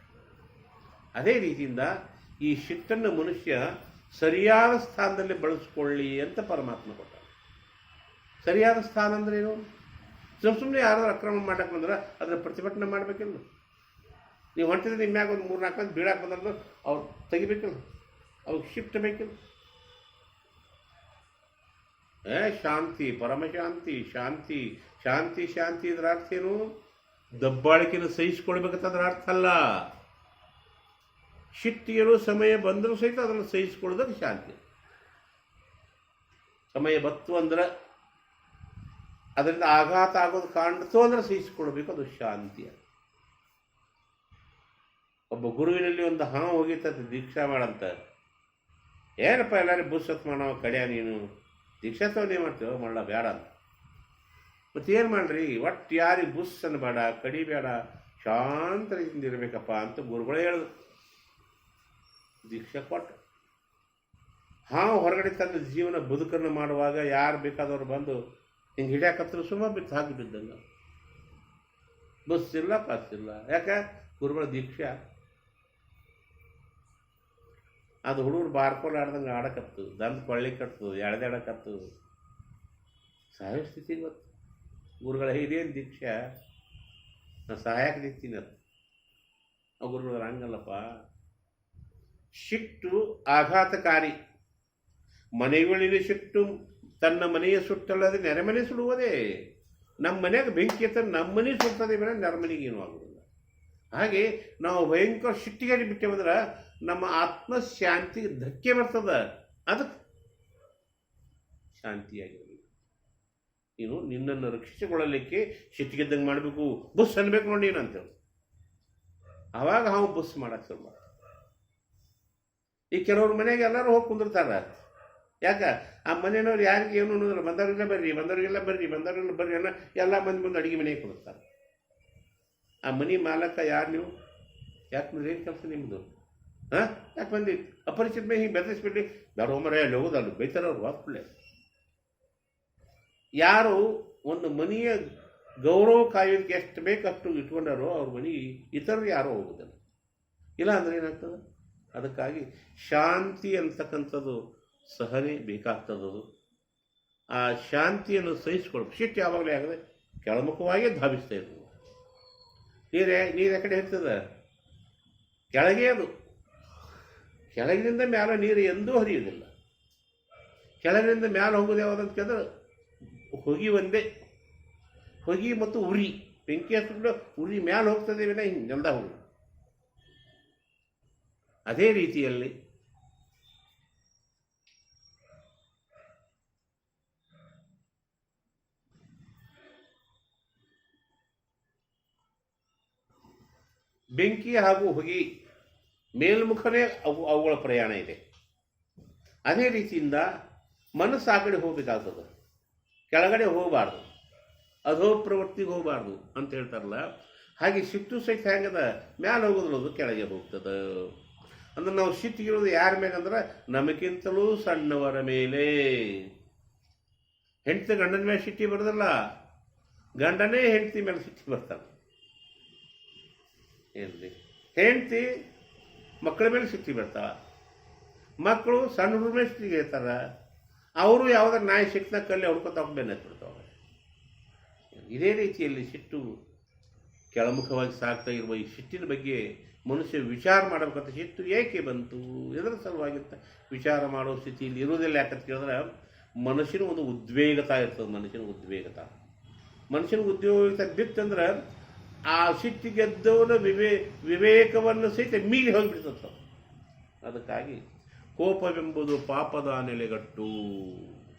ಅದೇ ರೀತಿಯಿಂದ ಈ ಸಿಟ್ಟನ್ನು ಮನುಷ್ಯ ಸರಿಯಾದ ಸ್ಥಾನದಲ್ಲಿ ಬಳಸ್ಕೊಳ್ಳಿ ಅಂತ ಪರಮಾತ್ಮ ಕೊಟ್ಟ. ಸರಿಯಾದ ಸ್ಥಾನ ಅಂದ್ರೆ ಏನು? ಸುಮ್ಮನೆ ಯಾರಾದ್ರೂ ಅಕ್ರಮ ಮಾಡಕ್ಕೆ ಬಂದ್ರೆ ಅದರ ಪ್ರತಿಭಟನೆ ಮಾಡಬೇಕಿಲ್ಲ. ನೀವು ಹೊಂಟಿದ್ರೆ ನಿಮ್ಮ ಮ್ಯಾಗ ಒಂದು 3-4 ಮಂದಿ ಬೀಳಾಕ್ ಬಂದ್ರೆ ಅವ್ರು ತೆಗಿಬೇಕಿಲ್ಲ, ಅವ್ರಿಗೆ ಶಿಫ್ಟ್ ಬೇಕಿಲ್ಲ. ಶಾಂತಿ, ಪರಮಶಾಂತಿ, ಶಾಂತಿ ಶಾಂತಿ ಶಾಂತಿ ಇದರ ಅರ್ಥ ಏನು? ದಬ್ಬಾಳಿಕೆಯನ್ನು ಸಹಿಸಿಕೊಳ್ಬೇಕಂತಂದ್ರೆ ಅರ್ಥ ಅಲ್ಲ. ಶಿಟ್ಟಿಯಲು ಸಮಯ ಬಂದರೂ ಸಹಿತ ಅದನ್ನು ಸಹಿಸಿಕೊಳ್ಳೋದಕ್ಕೆ ಶಾಂತಿ. ಸಮಯ ಬತ್ತು ಅಂದ್ರೆ ಅದರಿಂದ ಆಘಾತ ಆಗೋದು ಕಾಣ್ತು ಅಂದ್ರೆ ಸಹಿಸಿಕೊಳ್ಬೇಕು, ಅದು ಶಾಂತಿ. ಒಬ್ಬ ಗುರುವಿನಲ್ಲಿ ಒಂದು ಹಾವು ಹೋಗಿತ್ತ ದೀಕ್ಷಾ ಮಾಡಂತ. ಏನಪ್ಪ ಎಲ್ಲರೂ ಬುಸ್ಸತ್ ಮಾಡೋ ಕಡ್ಯಾ ನೀನು ದೀಕ್ಷಾ ತಗೊಂಡು ಏನು ಮಾಡ್ತೇವೆ ಮಳ್ಳ ಬೇಡ ಅಂತ. ಮತ್ತೇನು ಮಾಡ್ರಿ, ಒಟ್ಟು ಯಾರಿಗೆ ಬುಸ್ ಬೇಡ, ಕಡಿಬೇಡ, ಶಾಂತ ರೀತಿಯಿಂದ ಇರಬೇಕಪ್ಪ ಅಂತ ಗುರುಗಳೇ ಹೇಳಿದ್ರು. ದೀಕ್ಷೆ ಕೊಟ್ಟು ಹಾವು ಹೊರಗಡೆ ತನ್ನ ಜೀವನ ಬದುಕನ್ನು ಮಾಡುವಾಗ ಯಾರು ಬೇಕಾದವ್ರು ಬಂದು ಹಿಂಗೆ ಹಿಡಿಯಾಕತ್ತರು ಸುಮ್ಮ ಬಿತ್ತು ಹಾಕಿ ಬಿದ್ದಂಗ. ಬಸ್ ಇಲ್ಲ, ಪಾಸ್ ಇಲ್ಲ. ಯಾಕೆ? ಗುರುಗಳ ದೀಕ್ಷಾ. ಅದು ಹುಡುಗರು ಬಾರ್ಕೊಂಡು ಆಡ್ದಂಗೆ ಆಡಕತ್ತು, ದಂತ ಕೊಳ್ಳಿ ಕತ್ತು, ಎಳೆದಾಡಕತ್ತು, ಸಾಯೋ ಸ್ಥಿತಿ ಗೊತ್ತು. ಗುರುಗಳ ಇದೇನು ದೀಕ್ಷಾ, ನಾನು ಸಹಾಯಕ್ಕೆ ದಿಕ್ತೀನಿ ಅದು. ಆ ಗುರುಗಳು ಹಂಗಲ್ಲಪ್ಪ. ಸಿಟ್ಟು ಆಘಾತಕಾರಿ. ಮನೆಗಳಿನ ಸಿಟ್ಟು ತನ್ನ ಮನೆಯ ಸುಟ್ಟಲ್ಲದೆ ನೆರೆಮನೆ ಸುಡುವುದೇ. ನಮ್ಮ ಮನೆಯಾಗ ಬೆಂಕಿ ಎತ್ತ ನಮ್ಮ ಮನೆ ಸುಡ್ತದೆ ಬೇಡ, ನೆರೆಮನೆಗೆ ಏನೂ ಆಗೋದಿಲ್ಲ. ಹಾಗೆ ನಾವು ಭಯಂಕರ ಸಿಟ್ಟಿಗೆ ಬಿಟ್ಟೇವಂದ್ರೆ ನಮ್ಮ ಆತ್ಮಶಾಂತಿಗೆ ಧಕ್ಕೆ ಬರ್ತದೆ. ಅದಕ್ಕೆ ಶಾಂತಿಯಾಗಿರಬೇಕು. ನೀನು ನಿನ್ನನ್ನು ರಕ್ಷಿಸಿಕೊಳ್ಳಲಿಕ್ಕೆ ಸಿಟ್ಟಿಗೆದ್ದಂಗೆ ಮಾಡಬೇಕು, ಬುಸ್ ಅನ್ಬೇಕು ನೋಡಿ ಏನಂತೇಳಿ. ಆವಾಗ ಹಾವು ಬುಸ್ ಮಾಡಕ್ಕೆ ಶುರು ಮಾಡ. ಈ ಕೆಲವ್ರ ಮನೆಗೆ ಎಲ್ಲರೂ ಹೋಗಿ ಕುಂದಿರ್ತಾರ. ಯಾಕೆ? ಆ ಮನೆಯವ್ರು ಯಾರಿಗೆ ಏನು ಅನ್ನೋದಿಲ್ಲ. ಬಂದವ್ರಿಗೆಲ್ಲ ಬರ್ರಿ, ಬಂದವ್ರಿಗೆಲ್ಲ ಬರ್ರಿ, ಬಂದವ್ರಿಗೆಲ್ಲ ಬರ್ರಿ ಅನ್ನೋ ಎಲ್ಲ ಮಂದಿ ಬಂದು ಅಡುಗೆ ಮನೆಗೆ ಕುಡಿಸ್ತಾರೆ. ಆ ಮನೆ ಮಾಲಕ ಯಾರು ನೀವು? ಯಾಕೆ ಬಂದ್ರಿ? ಏನು ಕೆಲಸ ನಿಮ್ಮದು? ಹಾಂ, ಯಾಕೆ ಬಂದಿ? ಅಪರಿಚಿತ ಮೇಲೆ ಹಿಂಗೆ ಬೆದರಿಸ್ಬಿಡ್ಲಿ, ಬೇಡ ಮರ ಅಲ್ಲಿ ಹೋಗೋದು, ಅಲ್ಲಿ ಬೈತಾರ ಅವ್ರು ವಾಸ್ಕೊಳ್ಳೆ. ಯಾರು ಒಂದು ಮನೆಯ ಗೌರವ ಕಾಯೋದಕ್ಕೆ ಎಷ್ಟು ಬೇಕಷ್ಟು ಇಟ್ಕೊಂಡಾರೋ ಅವ್ರ ಮನೆಗೆ ಇತರರು ಯಾರೋ ಹೋಗೋದಿಲ್ಲ. ಇಲ್ಲ ಅಂದರೆ ಏನಾಗ್ತದೆ? ಅದಕ್ಕಾಗಿ ಶಾಂತಿ ಅಂತಕ್ಕಂಥದ್ದು ಸಹನೆ ಬೇಕಾಗ್ತದದು. ಆ ಶಾಂತಿಯನ್ನು ಸಹಿಸ್ಕೊಳ್ಬೇಕು. ಸಿಟ್ಟು ಯಾವಾಗಲೇ ಆಗದೆ ಕೆಳಮುಖವಾಗಿ ಧಾವಿಸ್ತಾ ಇರ್ತದೆ. ನೀರು ಯಾಕಡೆ ಇರ್ತದೆ? ಕೆಳಗೆ. ಅದು ಕೆಳಗಿನಿಂದ ಮ್ಯಾಲೆ ನೀರು ಎಂದೂ ಹರಿಯುವುದಿಲ್ಲ. ಕೆಳಗಿನಿಂದ ಮ್ಯಾಲೆ ಹೋಗೋದು ಯಾವುದಂತ ಕೇಳಿದ್ರೆ ಹೊಗೆ ಒಂದೇ. ಹೊಗೆ ಮತ್ತು ಉರಿ, ಬೆಂಕಿ ಹಚ್ಚಿಬಿಟ್ಟು ಉರಿ ಮ್ಯಾಲೆ ಹೋಗ್ತದೆ ವಿನ ಹಿಂಗೆ ನೆಲದ ಹೋಗಿ. ಅದೇ ರೀತಿಯಲ್ಲಿ ಬೆಂಕಿ ಹಾಗೂ ಹೊಗೆ ಮೇಲ್ಮುಖನೇ ಅವುಗಳ ಪ್ರಯಾಣ ಇದೆ. ಅದೇ ರೀತಿಯಿಂದ ಮನಸ್ಸು ಆ ಕಡೆ ಹೋಗ್ಬೇಕಾಗ್ತದೆ, ಕೆಳಗಡೆ ಹೋಗಬಾರ್ದು, ಅಧೋ ಪ್ರವೃತ್ತಿಗೆ ಹೋಗಬಾರ್ದು ಅಂತ ಹೇಳ್ತಾರಲ್ಲ. ಹಾಗೆ ಸಿಟ್ಟು ಸಹಿತ ಹೆಂಗದ ಮ್ಯಾಲೆ ಹೋಗೋದ್ರದು ಕೆಳಗೆ ಹೋಗ್ತದೆ. ಅಂದ್ರೆ ನಾವು ಸಿಟ್ಟಿಗಿರೋದು ಯಾರ ಮೇಲೆ ಅಂದ್ರೆ ನಮಗಿಂತಲೂ ಸಣ್ಣವರ ಮೇಲೆ. ಹೆಂಡತಿ ಗಂಡನ ಮೇಲೆ ಸಿಟ್ಟಿ ಬರೋದಲ್ಲ, ಗಂಡನೇ ಹೆಂಡತಿ ಮೇಲೆ ಸಿಟ್ಟಿ ಬರ್ತಾನೆ. ಏನ್ರಿ, ಹೆಂಡತಿ ಮಕ್ಕಳ ಮೇಲೆ ಸಿಟ್ಟಿ ಬರ್ತಾವ, ಮಕ್ಕಳು ಸಣ್ಣ ಹುಡುಗ ಮೇಲೆ ಸಿಟ್ಟಿಗೆ ಇರ್ತಾರ. ಅವರು ಯಾವುದಾರ ನಾಯಿ ಸಿಟ್ಟಿನ ಕಲ್ಲಿ ಹೊಡ್ಕೊತ ಬೆನ್ನ ಹತ್ಬಿಡ್ತಾವ. ಇದೇ ರೀತಿಯಲ್ಲಿ ಸಿಟ್ಟು ಕೆಳಮುಖವಾಗಿ ಸಾಗ್ತಾ ಇರುವ ಈ ಸಿಟ್ಟಿನ ಬಗ್ಗೆ ಮನುಷ್ಯ ವಿಚಾರ ಮಾಡಬೇಕಂತ. ಸಿಟ್ಟು ಏಕೆ ಬಂತು, ಎದರ ಸಲುವಾಗಿತ್ತ ವಿಚಾರ ಮಾಡೋ ಸ್ಥಿತಿಯಲ್ಲಿ ಇರೋದಿಲ್ಲ. ಯಾಕಂತ ಕೇಳಿದ್ರೆ ಮನುಷ್ಯನ ಒಂದು ಉದ್ವೇಗತಾ ಇರ್ತದೆ. ಮನುಷ್ಯನ ಉದ್ವೇಗತ ಬಿತ್ತಂದ್ರೆ ಆ ಸಿಟ್ಟಿಗೆದ್ದವನ ವಿವೇಕವನ್ನು ಸಹಿತ ಮೀರಿ ಹೋಗಿಬಿಡ್ತದೆ. ಅದಕ್ಕಾಗಿ ಕೋಪವೆಂಬುದು ಪಾಪದ ನೆಲೆಗಟ್ಟು.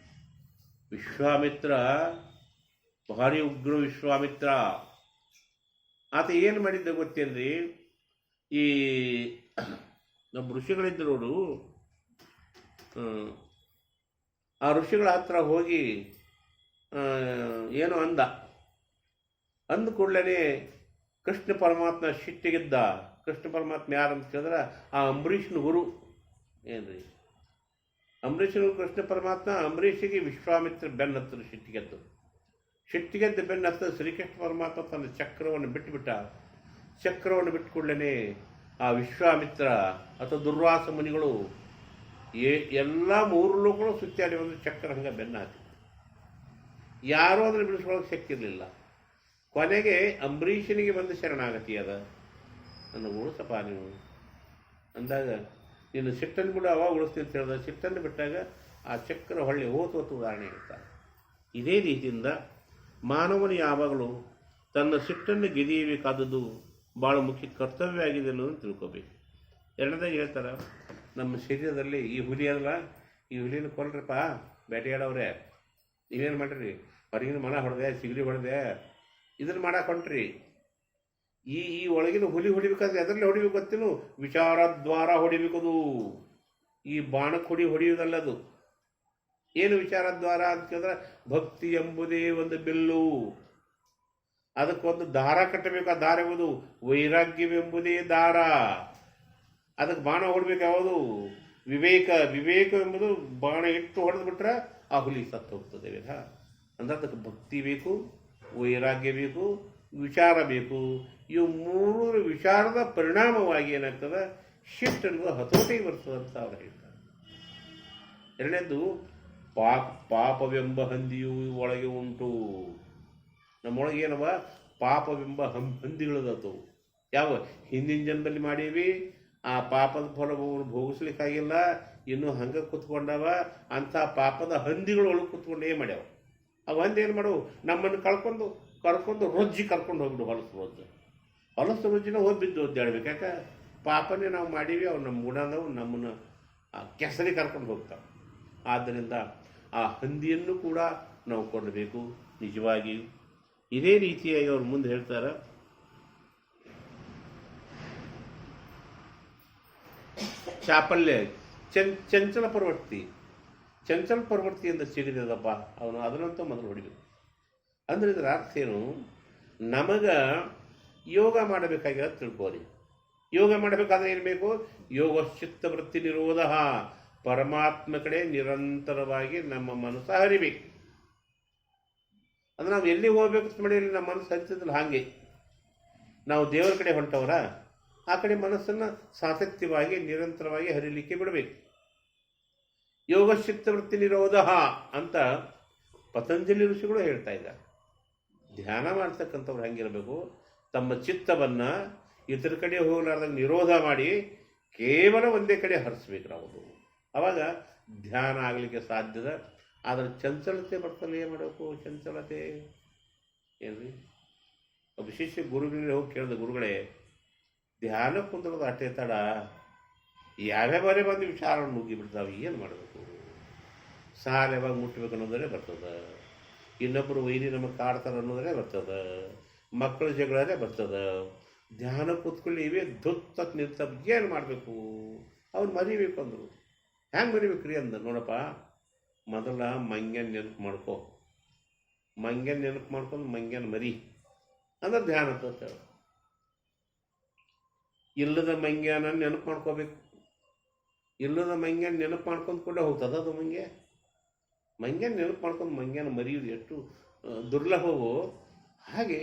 ವಿಶ್ವಾಮಿತ್ರ ಭಾರಿ ಉಗ್ರ ವಿಶ್ವಾಮಿತ್ರ. ಆತ ಏನು ಮಾಡಿದ್ದ ಗೊತ್ತೇನ್ರಿ, ಈ ನಮ್ಮ ಋಷಿಗಳಿದ್ದರೋರು ಆ ಋಷಿಗಳ ಹತ್ರ ಹೋಗಿ ಏನೋ ಅಂದ ಕೂಡಲೇ ಕೃಷ್ಣ ಪರಮಾತ್ಮ ಸಿಟ್ಟಿಗಿದ್ದ. ಕೃಷ್ಣ ಪರಮಾತ್ಮ ಯಾರಂತ ಕೇಳಿದ್ರೆ ಆ ಅಂಬರೀಷನ ಗುರು. ಏನ್ರಿ, ಅಂಬರೀಷನ ಕೃಷ್ಣ ಪರಮಾತ್ಮ ಅಂಬರೀಷಿಗೆ ವಿಶ್ವಾಮಿತ್ರ ಬೆನ್ನತ್ತರು. ಸಿಟ್ಟಿಗೆದ್ದು ಬೆನ್ನತ್ತ ಶ್ರೀಕೃಷ್ಣ ಪರಮಾತ್ಮ ತನ್ನ ಚಕ್ರವನ್ನು ಬಿಟ್ಟುಬಿಟ್ಟ. ಚಕ್ರವನ್ನು ಬಿಟ್ಟು ಕೂಡಲೇ ಆ ವಿಶ್ವಾಮಿತ್ರ ಅಥವಾ ದುರ್ವಾಸ ಮುನಿಗಳು ಎಲ್ಲ 3 ಲೋಕಗಳು ಸುತ್ತಾಡಿ ಒಂದು ಚಕ್ರ ಹಂಗೆ ಬೆನ್ನ ಹಾಕಿ ಯಾರೂ ಅದನ್ನು ಬಿಡಿಸ್ಕೊಳ್ಳೋಕೆ ಶಕ್ತಿ ಇರಲಿಲ್ಲ. ಕೊನೆಗೆ ಅಂಬರೀಷನಿಗೆ ಬಂದು ಶರಣಾಗತಿ ಅದ, ನನ್ನ ಉಳಿಸಪ್ಪ ನೀವು ಅಂದಾಗ, ನೀನು ಸಿಟ್ಟನ್ನು ಬಿಡು ಅವಾಗ ಉಳಿಸ್ತೀನಿ ಅಂತ ಹೇಳಿದ. ಸಿಟ್ಟನ್ನು ಬಿಟ್ಟಾಗ ಆ ಚಕ್ರ ಹೊಳ್ಳಿ ಹೋತು ಉದಾಹರಣೆ ಹೇಳ್ತಾರೆ. ಇದೇ ರೀತಿಯಿಂದ ಮಾನವನು ಯಾವಾಗಲೂ ತನ್ನ ಸಿಟ್ಟನ್ನು ಗೆದಿಯಬೇಕಾದದ್ದು ಭಾಳ ಮುಖ್ಯ ಕರ್ತವ್ಯ ಆಗಿದೆ ಅನ್ನೋದನ್ನು ತಿಳ್ಕೊಬೇಕು. ಎರಡನೇದಾಗಿ ಹೇಳ್ತಾರೆ, ನಮ್ಮ ಶರೀರದಲ್ಲಿ ಈ ಹುಲಿ ಅಲ್ಲ, ಈ ಹುಲಿನ ಕೊಲ್ರಪ್ಪ ಬೇಟೆಯಾಡವ್ರೆ, ನೀವೇನು ಮಾಡಿರಿ, ಹೊರಗಿನ ಮನ ಹೊಡೆದೆ, ಸಿಗಡಿ ಹೊಡೆದೆ, ಇದನ್ನು ಮಾಡಕ್ಕೆ ಹೊಂಟ್ರಿ. ಈ ಒಳಗಿನ ಹುಲಿ ಹೊಡಿಬೇಕಾದ್ರೆ ಅದರಲ್ಲಿ ಹೊಡಿಬೇಕು ಗೊತ್ತೇನು, ವಿಚಾರದ್ವಾರ ಹೊಡಿಬೇಕದು. ಈ ಬಾಣಕ್ಕೆ ಹೊಡೆಯುವುದಲ್ಲದು. ಏನು ವಿಚಾರದ್ವಾರ ಅಂತ ಕೇಳಿದ್ರೆ, ಭಕ್ತಿ ಎಂಬುದೇ ಒಂದು ಬಿಲ್ಲು, ಅದಕ್ಕೊಂದು ದಾರ ಕಟ್ಟಬೇಕು. ಆ ದಾರ ಎಂಬುದು ವೈರಾಗ್ಯವೆಂಬುದೇ ದಾರ. ಅದಕ್ಕೆ ಬಾಣ ಹೊಡ್ಬೇಕು ಯಾವುದು, ವಿವೇಕ ಎಂಬುದು ಬಾಣ ಇಟ್ಟು ಹೊಡೆದು ಬಿಟ್ರೆ ಆ ಹುಲಿ ಸತ್ತು ಹೋಗ್ತದೆ. ಅಂದ್ರೆ ಅದಕ್ಕೆ ಭಕ್ತಿ ಬೇಕು, ವೈರಾಗ್ಯ ಬೇಕು, ವಿಚಾರ ಬೇಕು. ಇವು 3 ವಿಚಾರದ ಪರಿಣಾಮವಾಗಿ ಏನಾಗ್ತದೆ, ಶಿಫ್ಟ್ ಅನ್ನೋದು ಹತೋಟಿಗೆ ಬರ್ತದೆ ಅಂತ ಅವ್ರು ಹೇಳ್ತಾರೆ. ಎರಡನೇದು ಪಾಪವೆಂಬ ಹಂದಿಯು ಒಳಗೆ ಉಂಟು. ನಮ್ಮೊಳಗೆ ಏನವ ಪಾಪವೆಂಬ ಹಂದಿಗಳದವು. ಯಾವ ಹಿಂದಿನ ಜನ್ಮದಲ್ಲಿ ಮಾಡೀವಿ, ಆ ಪಾಪದ ಫಲ ಭೋಗಿಸ್ಲಿಕ್ಕಾಗಿಲ್ಲ, ಇನ್ನೂ ಹಂಗೆ ಕುತ್ಕೊಂಡವ. ಅಂಥ ಪಾಪದ ಹಂದಿಗಳು ಒಳಗೆ ಕುತ್ಕೊಂಡು ಏನು ಮಾಡ್ಯಾವ, ಅವು ಹಂದಿ ಏನು ಮಾಡವು, ನಮ್ಮನ್ನು ಕರ್ಕೊಂಡು ರೊಜ್ಜಿ ಕರ್ಕೊಂಡು ಹೋಗ್ಬಿಡು. ಹೊಲಸು ರೊಜ್ಜಿನ ಹೋಗಿ ಬಿದ್ದು ಒದ್ದಾಡ್ಬೇಕು. ಯಾಕೆ, ಪಾಪನೇ ನಾವು ಮಾಡೀವಿ, ಅವ್ರು ನಮ್ಮ ಗುಣದವು ನಮ್ಮನ್ನು ಕೆಸರಿ ಕರ್ಕೊಂಡು ಹೋಗ್ತಾವೆ. ಆದ್ದರಿಂದ ಆ ಹಂದಿಯನ್ನು ಕೂಡ ನಾವು ಕೊಡಬೇಕು ನಿಜವಾಗಿಯೂ. ಇದೇ ರೀತಿಯಾಗಿ ಅವ್ರು ಮುಂದೆ ಹೇಳ್ತಾರೆ, ಚಾಪಲ್ಯ ಚಂಚಲ ಪ್ರವೃತ್ತಿಯಿಂದ ಸಿಗದಪ್ಪ ಅವನು, ಅದನ್ನಂತೂ ಮೊದಲು ಹೊಡಿಬೇಕು. ಅಂದ್ರೆ ಇದರ ಅರ್ಥ ಏನು, ನಮಗೆ ಯೋಗ ಮಾಡಬೇಕಾಗಿರೋದು ತಿಳ್ಕೋರಿ. ಯೋಗ ಮಾಡಬೇಕಾದ್ರೆ ಏನು ಬೇಕು, ಯೋಗಶ್ಚಿತ್ತ ವೃತ್ತಿ ನಿರೋಧ, ಪರಮಾತ್ಮ ಕಡೆ ನಿರಂತರವಾಗಿ ನಮ್ಮ ಮನಸ್ಸು ಹರಿಬೇಕು. ಅಂದ್ರೆ ನಾವು ಎಲ್ಲಿ ಹೋಗ್ಬೇಕು ಮಾಡಿ ನಮ್ಮ ಮನಸ್ಸು ಹರಿತಿದ್ದಿಲ್ಲ. ಹಾಗೆ ನಾವು ದೇವರ ಕಡೆ ಹೊಂಟವರ ಆ ಕಡೆ ಮನಸ್ಸನ್ನು ಸಾತತ್ಯವಾಗಿ ನಿರಂತರವಾಗಿ ಹರಿಲಿಕ್ಕೆ ಬಿಡಬೇಕು. ಯೋಗಶ್ಚಿತ್ತ ವೃತ್ತಿ ನಿರೋಧ ಅಂತ ಪತಂಜಲಿ ಋಷಿಗಳು ಹೇಳ್ತಾ ಇದ್ದಾರೆ. ಧ್ಯಾನ ಮಾಡ್ತಕ್ಕಂಥವ್ರು ಹೆಂಗಿರಬೇಕು, ತಮ್ಮ ಚಿತ್ತವನ್ನು ಇತರ ಕಡೆ ಹೋಗಲಾರ್ದಂಗೆ ನಿರೋಧ ಮಾಡಿ ಕೇವಲ ಒಂದೇ ಕಡೆ ಹರಿಸ್ಬೇಕು ನಾವು. ಅವಾಗ ಧ್ಯಾನ ಆಗಲಿಕ್ಕೆ ಸಾಧ್ಯದ. ಆದರೆ ಚಂಚಲತೆ ಬರ್ತಲ್ಲ, ಏನು ಮಾಡಬೇಕು, ಚಂಚಲತೆ ಏನ್ರಿ. ಒಬ್ಬ ಶಿಷ್ಯ ಗುರುಗಳಿಗೆ ಹೋಗಿ ಕೇಳಿದ, ಗುರುಗಳೇ ಧ್ಯಾನ ಕುಂದ್ರದ ಅಟ್ಟೆ ತಡ ಯಾವ್ಯಾವ ಬಂದು ವಿಚಾರ ಮುಗಿಬಿಡ್ತಾವೆ, ಏನು ಮಾಡಬೇಕು, ಸಾಲ ಯಾವಾಗ ಮುಟ್ಟಬೇಕು ಅನ್ನೋದರೇ ಬರ್ತದೆ, ಇನ್ನೊಬ್ಬರು ವೈರಿ ನಮಗೆ ಕಾಡ್ತಾರೆ ಅನ್ನೋದರೇ ಬರ್ತದೆ, ಮಕ್ಕಳ ಜಗಳರೇ ಬರ್ತದೆ, ಧ್ಯಾನ ಕೂತ್ಕೊಳ್ಳಿ ಇವೇ ಧುತ್ತಕ್ಕೆ ನಿಲ್ತ ಏನು ಮಾಡಬೇಕು ಅವ್ರು ಮರಿಬೇಕು ಅಂದರು. ಹೆಂಗೆ ಮರಿಬೇಕು ರೀ ಅಂದ. ನೋಡಪ್ಪ, ಮೊದಲ ಮಂಗ್ಯನ ನೆನಪು ಮಾಡ್ಕೊ, ಮಂಗ್ಯನ ನೆನಪು ಮಾಡ್ಕೊಂಡು ಮಂಗ್ಯನ ಮರಿ ಅಂದ್ರೆ ಧ್ಯಾನ ಅಂತ ಹೇಳಿ. ಇಲ್ಲದ ಮಂಗ್ಯನ ನೆನಪು ಮಾಡ್ಕೋಬೇಕು. ಇಲ್ಲದ ಮಂಗ್ಯನ ನೆನಪು ಮಾಡ್ಕೊಂಡು ಕೂಡ ಹೋಗ್ತದ ಅದು ಮಂಗ್ಯನ ನೆನಪು ಮಾಡ್ಕೊಂಡು ಮಂಗ್ಯನ ಮರಿಯೋದು ಎಷ್ಟು ದುರ್ಲಭವೋ ಹಾಗೆ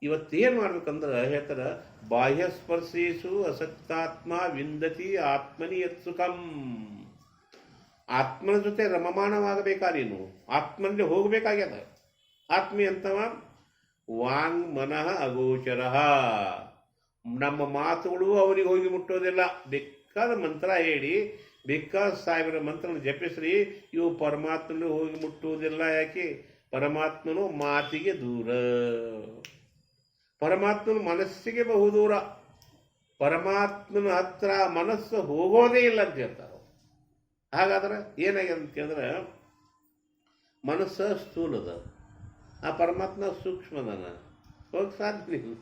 ಇವತ್ತೇನು ಮಾಡ್ಬೇಕಂದ್ರೆ ಹೇಳ್ತಾರೆ, ಬಾಹ್ಯ ಸ್ಪರ್ಶೇಶು ಅಸಕ್ತಾತ್ಮ ವಿಂದತಿ ಆತ್ಮನಿ ಯತ್ ಸುಖಂ. ಆತ್ಮನ ಜೊತೆ ರಮಮಾಣವಾಗಬೇಕಾ ನೀನು, ಆತ್ಮನಲ್ಲಿ ಹೋಗಬೇಕಾಗ್ಯದ. ಆತ್ಮಿ ಅಂತವ ವಾಂಗ್ ಮನಃ ಅಗೋಚರ. ನಮ್ಮ ಮಾತುಗಳು ಅವನಿಗೆ ಹೋಗಿ ಮುಟ್ಟೋದಿಲ್ಲ. ಬೇಕಾದ ಮಂತ್ರ ಹೇಳಿ, ಬೇಕಾದ 1000 ಮಂತ್ರ ಜಪಿಸ್ರಿ, ಇವು ಪರಮಾತ್ಮನಿಗೆ ಹೋಗಿ ಮುಟ್ಟುವುದಿಲ್ಲ. ಯಾಕೆ? ಪರಮಾತ್ಮನು ಮಾತಿಗೆ ದೂರ, ಪರಮಾತ್ಮನ ಮನಸ್ಸಿಗೆ ಬಹುದೂರ. ಪರಮಾತ್ಮನ ಹತ್ರ ಮನಸ್ಸು ಹೋಗೋದೇ ಇಲ್ಲ ಅಂತ ಹೇಳ್ತಾರೆ. ಹಾಗಾದ್ರೆ ಏನಾಗಿದೆ ಅಂತ ಕೇಳಿದ್ರೆ, ಮನಸ್ಸು ಸ್ಥೂಲದ, ಆ ಪರಮಾತ್ಮ ಸೂಕ್ಷ್ಮದನ, ಹೋಗಿ ಸಾಧ್ಯ ಇಲ್ಲ.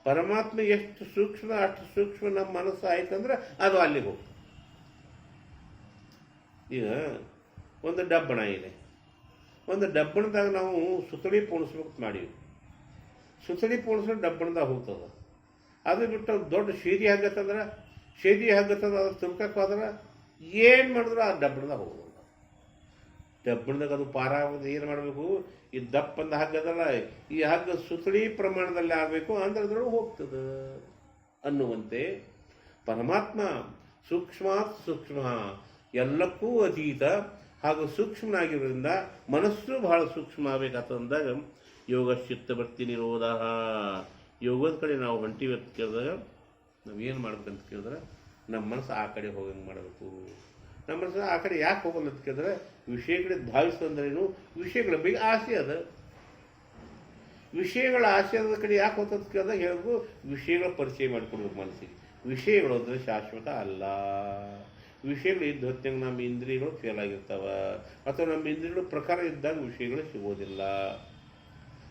ಪರಮಾತ್ಮ ಎಷ್ಟು ಸೂಕ್ಷ್ಮ ಅಷ್ಟು ಸೂಕ್ಷ್ಮ ನಮ್ಮ ಮನಸ್ಸು ಆಯ್ತಂದ್ರೆ ಅದು ಅಲ್ಲಿಗೆ ಹೋಗ್ತದೆ. ಈಗ ಒಂದು ಡಬ್ಬಣ ಇದೆ, ಒಂದು ಡಬ್ಬಣದಾಗ ನಾವು ಸುತ್ತಳಿ ಪೋಣಿಸ್ಬೇಕು ಮಾಡೀವಿ, ಸುತ್ತಳಿ ಪೋಣಿಸೋ ಡಬ್ಬಣದಾಗ ಹೋಗ್ತದೆ. ಅದು ಬಿಟ್ಟು ದೊಡ್ಡ ಶೇದಿ ಹಗ್ಗತ್ತಂದ್ರೆ ಶೇದಿ ಹಗ್ಗತ್ತದ ಅದು ತಿಳ್ಕಕ್ಕೆ ಹೋದ್ರೆ ಏನು ಮಾಡಿದ್ರು ಆ ಡಬ್ಬಣದಾಗ ಹೋಗೋದು. ಡಬ್ಬಣದಾಗ ಅದು ಪಾರ ಆಗೋದು ಏನು ಮಾಡಬೇಕು? ಈ ದಪ್ಪಂದ ಹಗ್ಗದಲ್ಲ, ಈ ಹಗ್ಗ ಸುತ್ತಳಿ ಪ್ರಮಾಣದಲ್ಲಿ ಆಗಬೇಕು, ಅಂದ್ರೆ ಅದ್ರೊಳಗೆ ಹೋಗ್ತದೆ ಅನ್ನುವಂತೆ ಪರಮಾತ್ಮ ಸೂಕ್ಷ್ಮಾತ್ ಸೂಕ್ಷ್ಮ, ಎಲ್ಲಕ್ಕೂ ಅತೀತ ಹಾಗೂ ಸೂಕ್ಷ್ಮನಾಗಿರೋದ್ರಿಂದ ಮನಸ್ಸು ಬಹಳ ಸೂಕ್ಷ್ಮ ಆಗಬೇಕಂದಾಗ ಯೋಗ ಚಿತ್ತವೃತ್ತಿ ನಿರೋಧ. ಯೋಗದ ಕಡೆ ನಾವು ಹೊಂಟಿವಿ ಅಂತ ಕೇಳಿದಾಗ ನಾವೇನು ಮಾಡ್ಬೇಕಂತ ಕೇಳಿದ್ರೆ, ನಮ್ಮ ಮನಸ್ಸು ಆ ಕಡೆ ಹೋಗಂಗೆ ಮಾಡಬೇಕು. ನಮ್ಮ ಮನಸ್ಸು ಆ ಕಡೆ ಯಾಕೆ ಹೋಗಲ್ಲ ಅಂತ ಕೇಳಿದ್ರೆ, ವಿಷಯಗಳ ಧಾವಿಸಂದ್ರೇನು? ವಿಷಯಗಳ ಬಗ್ಗೆ ಆಸೆ ಅದ. ವಿಷಯಗಳ ಆಸೆ ಅದ ಕಡೆ ಯಾಕೆ ಹೋಗ್ತಂತ ಕೇಳಿದಾಗ ಹೇಳ್ಬೇಕು, ವಿಷಯಗಳ ಪರಿಚಯ ಮಾಡಿಕೊಡ್ಬೇಕು ಮನಸ್ಸಿಗೆ. ವಿಷಯಗಳು ಅಂದರೆ ಶಾಶ್ವತ ಅಲ್ಲ. ವಿಷಯಗಳು ಇದ್ದ ಹೊತ್ತಿಗೆ ನಮ್ಮ ಇಂದ್ರಿಯಗಳು ಫೇಲ್ ಆಗಿರ್ತಾವ, ಅಥವಾ ನಮ್ಮ ಇಂದ್ರಿಯಗಳು ಪ್ರಕಾರ ಇದ್ದಾಗ ವಿಷಯಗಳು ಸಿಗೋದಿಲ್ಲ.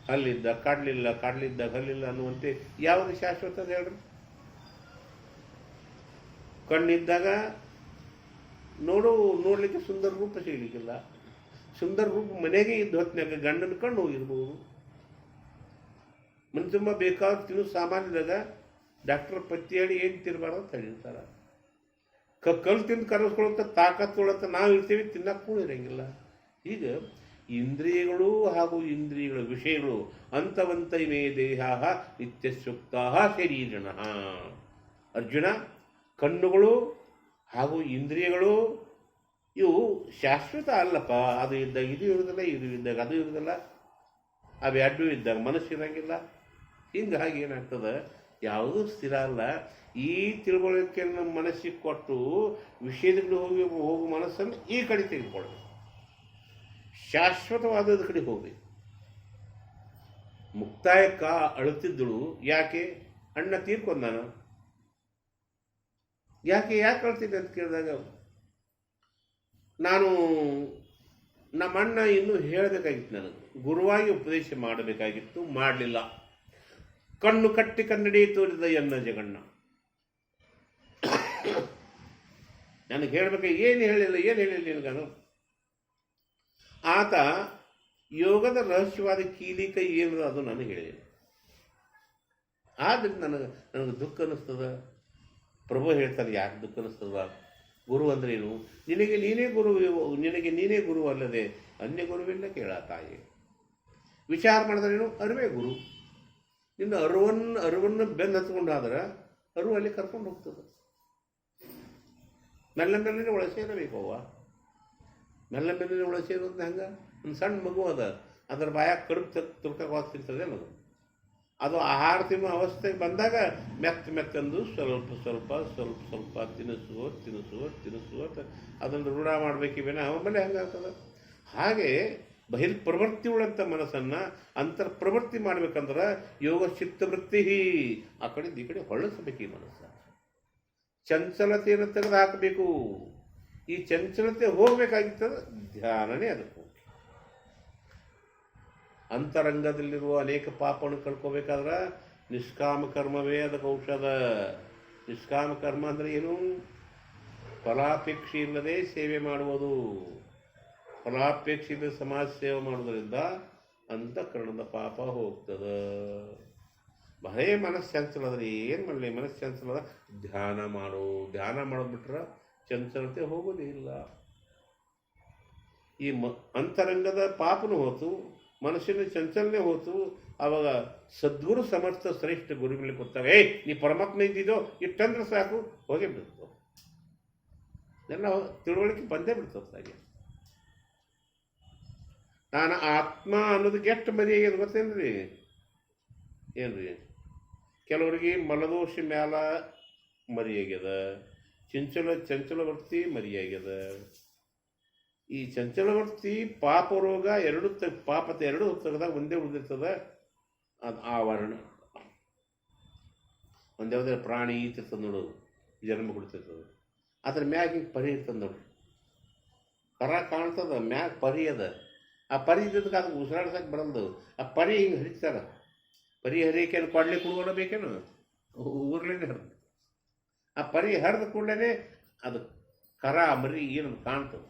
ಹಲ್ಲಿದ್ದ ಕಾಡಲಿಲ್ಲ, ಕಾಡಲಿದ್ದಾಗ ಹಲ್ಲಿಲ್ಲ ಅನ್ನುವಂತೆ ಯಾವುದು ಶಾಶ್ವತ ಅಂತ ಹೇಳ್ರಿ? ಕಣ್ಣಿದ್ದಾಗ ನೋಡಲಿಕ್ಕೆ ಸುಂದರ ರೂಪ ಸಿಗಲಿಕ್ಕಿಲ್ಲ. ಸುಂದರ ರೂಪ ಮನೆಗೆ ಇದ್ದ ಹೊತ್ತಿನಾಗ ಗಂಡನ ಕಣ್ಣು ಹೋಗಿರ್ಬೋದು. ಮನೆ ತುಂಬ ಬೇಕಾದ ತಿನ್ನು ಸಾಮಾನ್ಯದಾಗ ಡಾಕ್ಟರ್ ಪತ್ತಿ ಹೇಳಿ ಏನು ತಿನ್ನಬಾರ್ದು ಅಂತ ಹೇಳಿರ್ತಾರೆ. ಕಲ್ಲು ತಿಂದು ಕರೆಸ್ಕೊಳಂತ ತಾಕತ್ತೊಳಂತ ನಾವು ಇರ್ತೀವಿ, ತಿನ್ನಕ್ಕೆ ಕೂಡ ಇರಂಗಿಲ್ಲ. ಈಗ ಇಂದ್ರಿಯಗಳು ಹಾಗೂ ಇಂದ್ರಿಯಗಳ ವಿಷಯಗಳು ಅಂತವಂತೈಮೇ ದೇಹ ನಿತ್ಯಸೂಕ್ತ ಶರೀರಿಣ. ಅರ್ಜುನ, ಕಣ್ಣುಗಳು ಹಾಗೂ ಇಂದ್ರಿಯಗಳು ಇವು ಶಾಶ್ವತ ಅಲ್ಲಪ್ಪ. ಅದು ಇದ್ದಾಗ ಇದು ಇರುವುದಿಲ್ಲ, ಇದು ಇದ್ದಾಗ ಅದು ಇರುವುದಿಲ್ಲ, ಅವೆರಡೂ ಇದ್ದಾಗ ಮನಸ್ಸು ಇರಂಗಿಲ್ಲ. ಹಿಂಗಾಗಿ ಏನಾಗ್ತದೆ, ಯಾವುದೂ ಸ್ಥಿರ ಅಲ್ಲ. ಈ ತಿಳುವಳಿಕೆ ನಮ್ಮ ಮನಸ್ಸಿಗೆ ಕೊಟ್ಟು ವಿಷಯಗಳು ಹೋಗೋ ಮನಸ್ಸನ್ನು ಈ ಕಡೆ ತೆಗೆದುಕೊಳ್ಬೇಕು, ಶಾಶ್ವತವಾದದ ಕಡೆ ಹೋಗ್ಬೇಕು. ಮುಕ್ತಾಯಕ್ಕ ಅಳುತ್ತಿದ್ದಳು. ಯಾಕೆ? ಅಣ್ಣ ತೀರ್ಕೊಂಡಾನ. ಯಾಕೆ ಅಳ್ತಿದ್ದೆ ಅಂತ ಕೇಳಿದಾಗ, ನಾನು ನಮ್ಮ ಅಣ್ಣ ಇನ್ನೂ ಹೇಳಬೇಕಾಗಿತ್ತು, ನನಗೆ ಗುರುವಾಗಿ ಉಪದೇಶ ಮಾಡಬೇಕಾಗಿತ್ತು, ಮಾಡಲಿಲ್ಲ. ಕಣ್ಣು ಕಟ್ಟಿ ಕನ್ನಡಿ ತೋರಿದ ಎನ್ನ ಜಗಣ್ಣ. ನನಗೆ ಹೇಳಬೇಕು, ಏನು ಹೇಳಿಲ್ಲ ನಿನಗನು. ಆತ ಯೋಗದ ರಹಸ್ಯವಾದ ಕೀಲಿಕ ಏನದ ಅದು ನನಗೆ ಹೇಳಿಲ್ಲ. ಆದ್ರೆ ನನಗೆ ದುಃಖ ಅನ್ನಿಸ್ತದ. ಪ್ರಭು ಹೇಳ್ತಾರೆ, ಯಾಕೆ ದುಃಖ ಅನ್ನಿಸ್ತದ? ಗುರು ಅಂದ್ರೇನು? ನಿನಗೆ ನೀನೇ ಗುರು ಅಲ್ಲದೆ ಅನ್ಯ ಗುರುವಿಲ್ಲ ಕೇಳ ತಾಯಿ. ವಿಚಾರ ಮಾಡಿದ್ರೇನು? ಅರಿವೇ ಗುರು. ನಿನ್ನ ಅರಿವನ್ನು ಬೆನ್ನು ಹತ್ಕೊಂಡಾದ್ರೆ ಅರಿವು ಅಲ್ಲಿ ಕರ್ಕೊಂಡು ಹೋಗ್ತದೆ. ಮೆಲ್ಲನೆ ಒಳ ಸೇರಬೇಕು. ಅವ್ವ ಮೆಲ್ಲನೆ ಒಳ ಸೇರೋದು ಹಂಗೆ. ಒಂದು ಸಣ್ಣ ಮಗು ಅದ, ಅದ್ರ ಬಾಯಾಗ ಕಡುಬು ತುರ್ಕವಾಗ್ತಿರ್ತದೆ ಅನ್ನೋದು. ಅದು ಆಹಾರ ತಿನ್ನೋ ಅವಸ್ಥೆಗೆ ಬಂದಾಗ ಮೆತ್ತಂದು ಸ್ವಲ್ಪ ತಿನ್ನಿಸುವ ಅದನ್ನು ರೂಢ ಮಾಡಬೇಕಿವೇನ ಆಮೇಲೆ ಹಂಗಾಗ್ತದೆ. ಹಾಗೆ ಬಹಿರ್ಪ್ರವೃತ್ತಿ ಉಳ್ಳಂಥ ಮನಸ್ಸನ್ನು ಅಂತರ್ಪ್ರವೃತ್ತಿ ಮಾಡ್ಬೇಕಂದ್ರೆ ಯೋಗ ಚಿತ್ತವೃತ್ತಿ ಆ ಕಡೆ ಈ ಕಡೆ ಹೊಳ್ಳಿಸ್ಬೇಕು. ಈ ಮನಸ್ಸು ಚಂಚಲತೆಯನ್ನು ತೆಗೆದು ಹಾಕಬೇಕು. ಈ ಚಂಚಲತೆ ಹೋಗ್ಬೇಕಾಗಿತ್ತದ ಧ್ಯಾನನೇ ಅದಕ್ಕೆ. ಅಂತರಂಗದಲ್ಲಿರುವ ಅನೇಕ ಪಾಪವನ್ನು ಕಳ್ಕೋಬೇಕಾದ್ರೆ ನಿಷ್ಕಾಮ ಕರ್ಮವೇ ಅದಕ್ಕೆ ಔಷಧ. ನಿಷ್ಕಾಮ ಕರ್ಮ ಅಂದರೆ ಏನು? ಫಲಾಪೇಕ್ಷೆ ಇಲ್ಲದೆ ಸೇವೆ ಮಾಡುವುದು. ಫಲಾಪೇಕ್ಷೆ ಇಲ್ಲದೆ ಸಮಾಜ ಸೇವೆ ಮಾಡುವುದರಿಂದ ಅಂತಃಕರಣದ ಪಾಪ ಹೋಗ್ತದೆ. ಬರೇ ಮನಸ್ಸು ಚಂಚಲದ್ರಿ, ಏನು ಮಾಡಲಿ? ಮನಸ್ಸು ಚಂಚಲದ ಧ್ಯಾನ ಮಾಡು. ಧ್ಯಾನ ಮಾಡೋದ್ಬಿಟ್ರೆ ಚಂಚಲತೆ ಹೋಗೋದಿಲ್ಲ. ಈ ಅಂತರಂಗದ ಪಾಪನು ಹೋತು, ಮನಸ್ಸಿನ ಚಂಚಲನೆ ಹೋತು. ಆವಾಗ ಸದ್ಗುರು ಸಮರ್ಥ ಶ್ರೇಷ್ಠ ಗುರುಗಳಿಗೆ ಗೊತ್ತಾಗ, ನೀ ಪರಮಾತ್ಮ ಇದ್ದಿದ್ದೋ ಇಟ್ಟಂದ್ರೆ ಸಾಕು, ಹೋಗೇ ಬಿಡ್ತು. ಎಲ್ಲ ತಿಳುವಳಿಕೆ ಬಂದೇ ಬಿಡ್ತದೆ. ಹಾಗೆ ನಾನು ಆತ್ಮ ಅನ್ನೋದಕ್ಕೆ ಎಷ್ಟು ಮರಿಯಾಗ್ಯದ ಗೊತ್ತೇನ್ರಿ? ಏನ್ರಿ, ಕೆಲವರಿಗೆ ಮಲದೋಷ ಮ್ಯಾಲ ಮರಿಯಾಗ್ಯದ, ಚಂಚಲವರ್ತಿ ಮರಿಯಾಗ್ಯದ. ಈ ಚಂಚಲವರ್ತಿ ಪಾಪ ರೋಗ ಪಾಪತೆ ಎರಡು ತೆಗೆದಾಗ ಒಂದೇ ಉಳಿದಿರ್ತದ. ಅದು ಆವರಣ. ಒಂದು ಯಾವುದೇ ಪ್ರಾಣಿ ಈತಿರ್ತದೆ ನೋಡು, ಜನ್ಮ ಕೊಡ್ತಿರ್ತದೆ, ಅದ್ರ ಮ್ಯಾಗ ಹಿಂಗೆ ಪರಿ ಇರ್ತದೆ ನೋಡ್ರಿ. ಕರ ಕಾಣ್ತದ, ಮ್ಯಾಗ ಪರಿ ಅದ. ಆ ಪರಿ ಇದ್ದದಕ್ಕೆ ಅದಕ್ಕೆ ಉಸಿರಾಡ್ಸಕ್ಕೆ ಬರಲ್ದು. ಆ ಪರಿ ಹಿಂಗೆ ಹರಿತಾರ. ಪರಿ ಹರಿಯಕ್ಕೇನು ಕೊಡ್ಲಿ ಕುಡ್ಕೊಂಡು ಬೇಕೇನು? ಊರ್ಲೇನೆ ಹರಿದು. ಆ ಪರಿ ಹರಿದ ಕೂಡಲೇ ಅದು ಕರ ಮರಿ ಏನದು ಕಾಣ್ತದೆ.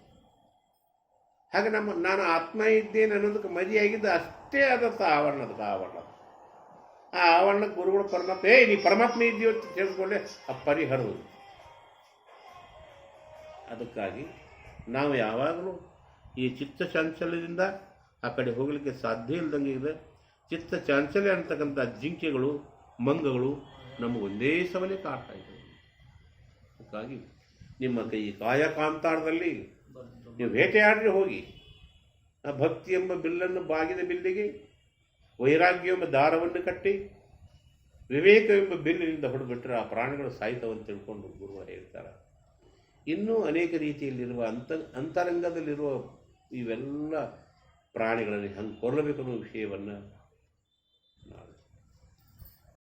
ಹಾಗೆ ನಾನು ಆತ್ಮ ಇದ್ದೇನೆ ಅನ್ನೋದಕ್ಕೆ ಮರಿಯಾಗಿದ್ದು ಅಷ್ಟೇ ಅದಕ್ಕೆ ಆವರಣ. ಆ ಆವರಣಕ್ಕೆ ಗುರುಗಳು ಪರಮಾತ್ಮ, ನೀ ಪರಮಾತ್ಮ ಇದ್ದೀವಿ ಅಂತ ತಿಳಿದುಕೊಂಡೆ ಆ ಪರಿ ಹರಿದು. ಅದಕ್ಕಾಗಿ ನಾವು ಯಾವಾಗಲೂ ಈ ಚಿತ್ತ ಚಾಂಚಲ್ಯದಿಂದ ಆ ಕಡೆ ಹೋಗಲಿಕ್ಕೆ ಸಾಧ್ಯ ಇಲ್ದಂಗೆ ಇದೆ. ಚಿತ್ತ ಚಾಂಚಲ್ಯ ಅಂತಕ್ಕಂಥ ಜಿಂಕೆಗಳು, ಮಂಗಗಳು ನಮಗೆ ಒಂದೇ ಸಮನೆ ಕಾಡ್ತಾ ಇದ್ದಾವೆ. ಅದಕ್ಕಾಗಿ ನಿಮ್ಮ ಕೈ ಕಾಯಕಾಂತಾರದಲ್ಲಿ ನೀವು ಬೇಟೆಯಾಡ್ರೆ ಹೋಗಿ, ಆ ಭಕ್ತಿ ಎಂಬ ಬಿಲ್ಲನ್ನು ಬಾಗಿದ ಬಿಲ್ಲಿಗೆ ವೈರಾಗ್ಯ ಎಂಬ ದಾರವನ್ನು ಕಟ್ಟಿ ವಿವೇಕವೆಂಬ ಬಿಲ್ಲಿನಿಂದ ಹೊಡೆಬಿಟ್ರೆ ಆ ಪ್ರಾಣಿಗಳು ಸಾಯ್ತವಂತ ತಿಳ್ಕೊಂಡು ಗುರುಗಳು ಹೇಳ್ತಾರೆ. ಇನ್ನೂ ಅನೇಕ ರೀತಿಯಲ್ಲಿರುವ ಅಂತರಂಗದಲ್ಲಿರುವ ಇವೆಲ್ಲ ಪ್ರಾಣಿಗಳಲ್ಲಿ ಹಂಗೆ ಕೊಲ್ಲಬೇಕನ್ನೋ ವಿಷಯವನ್ನು ನಾವು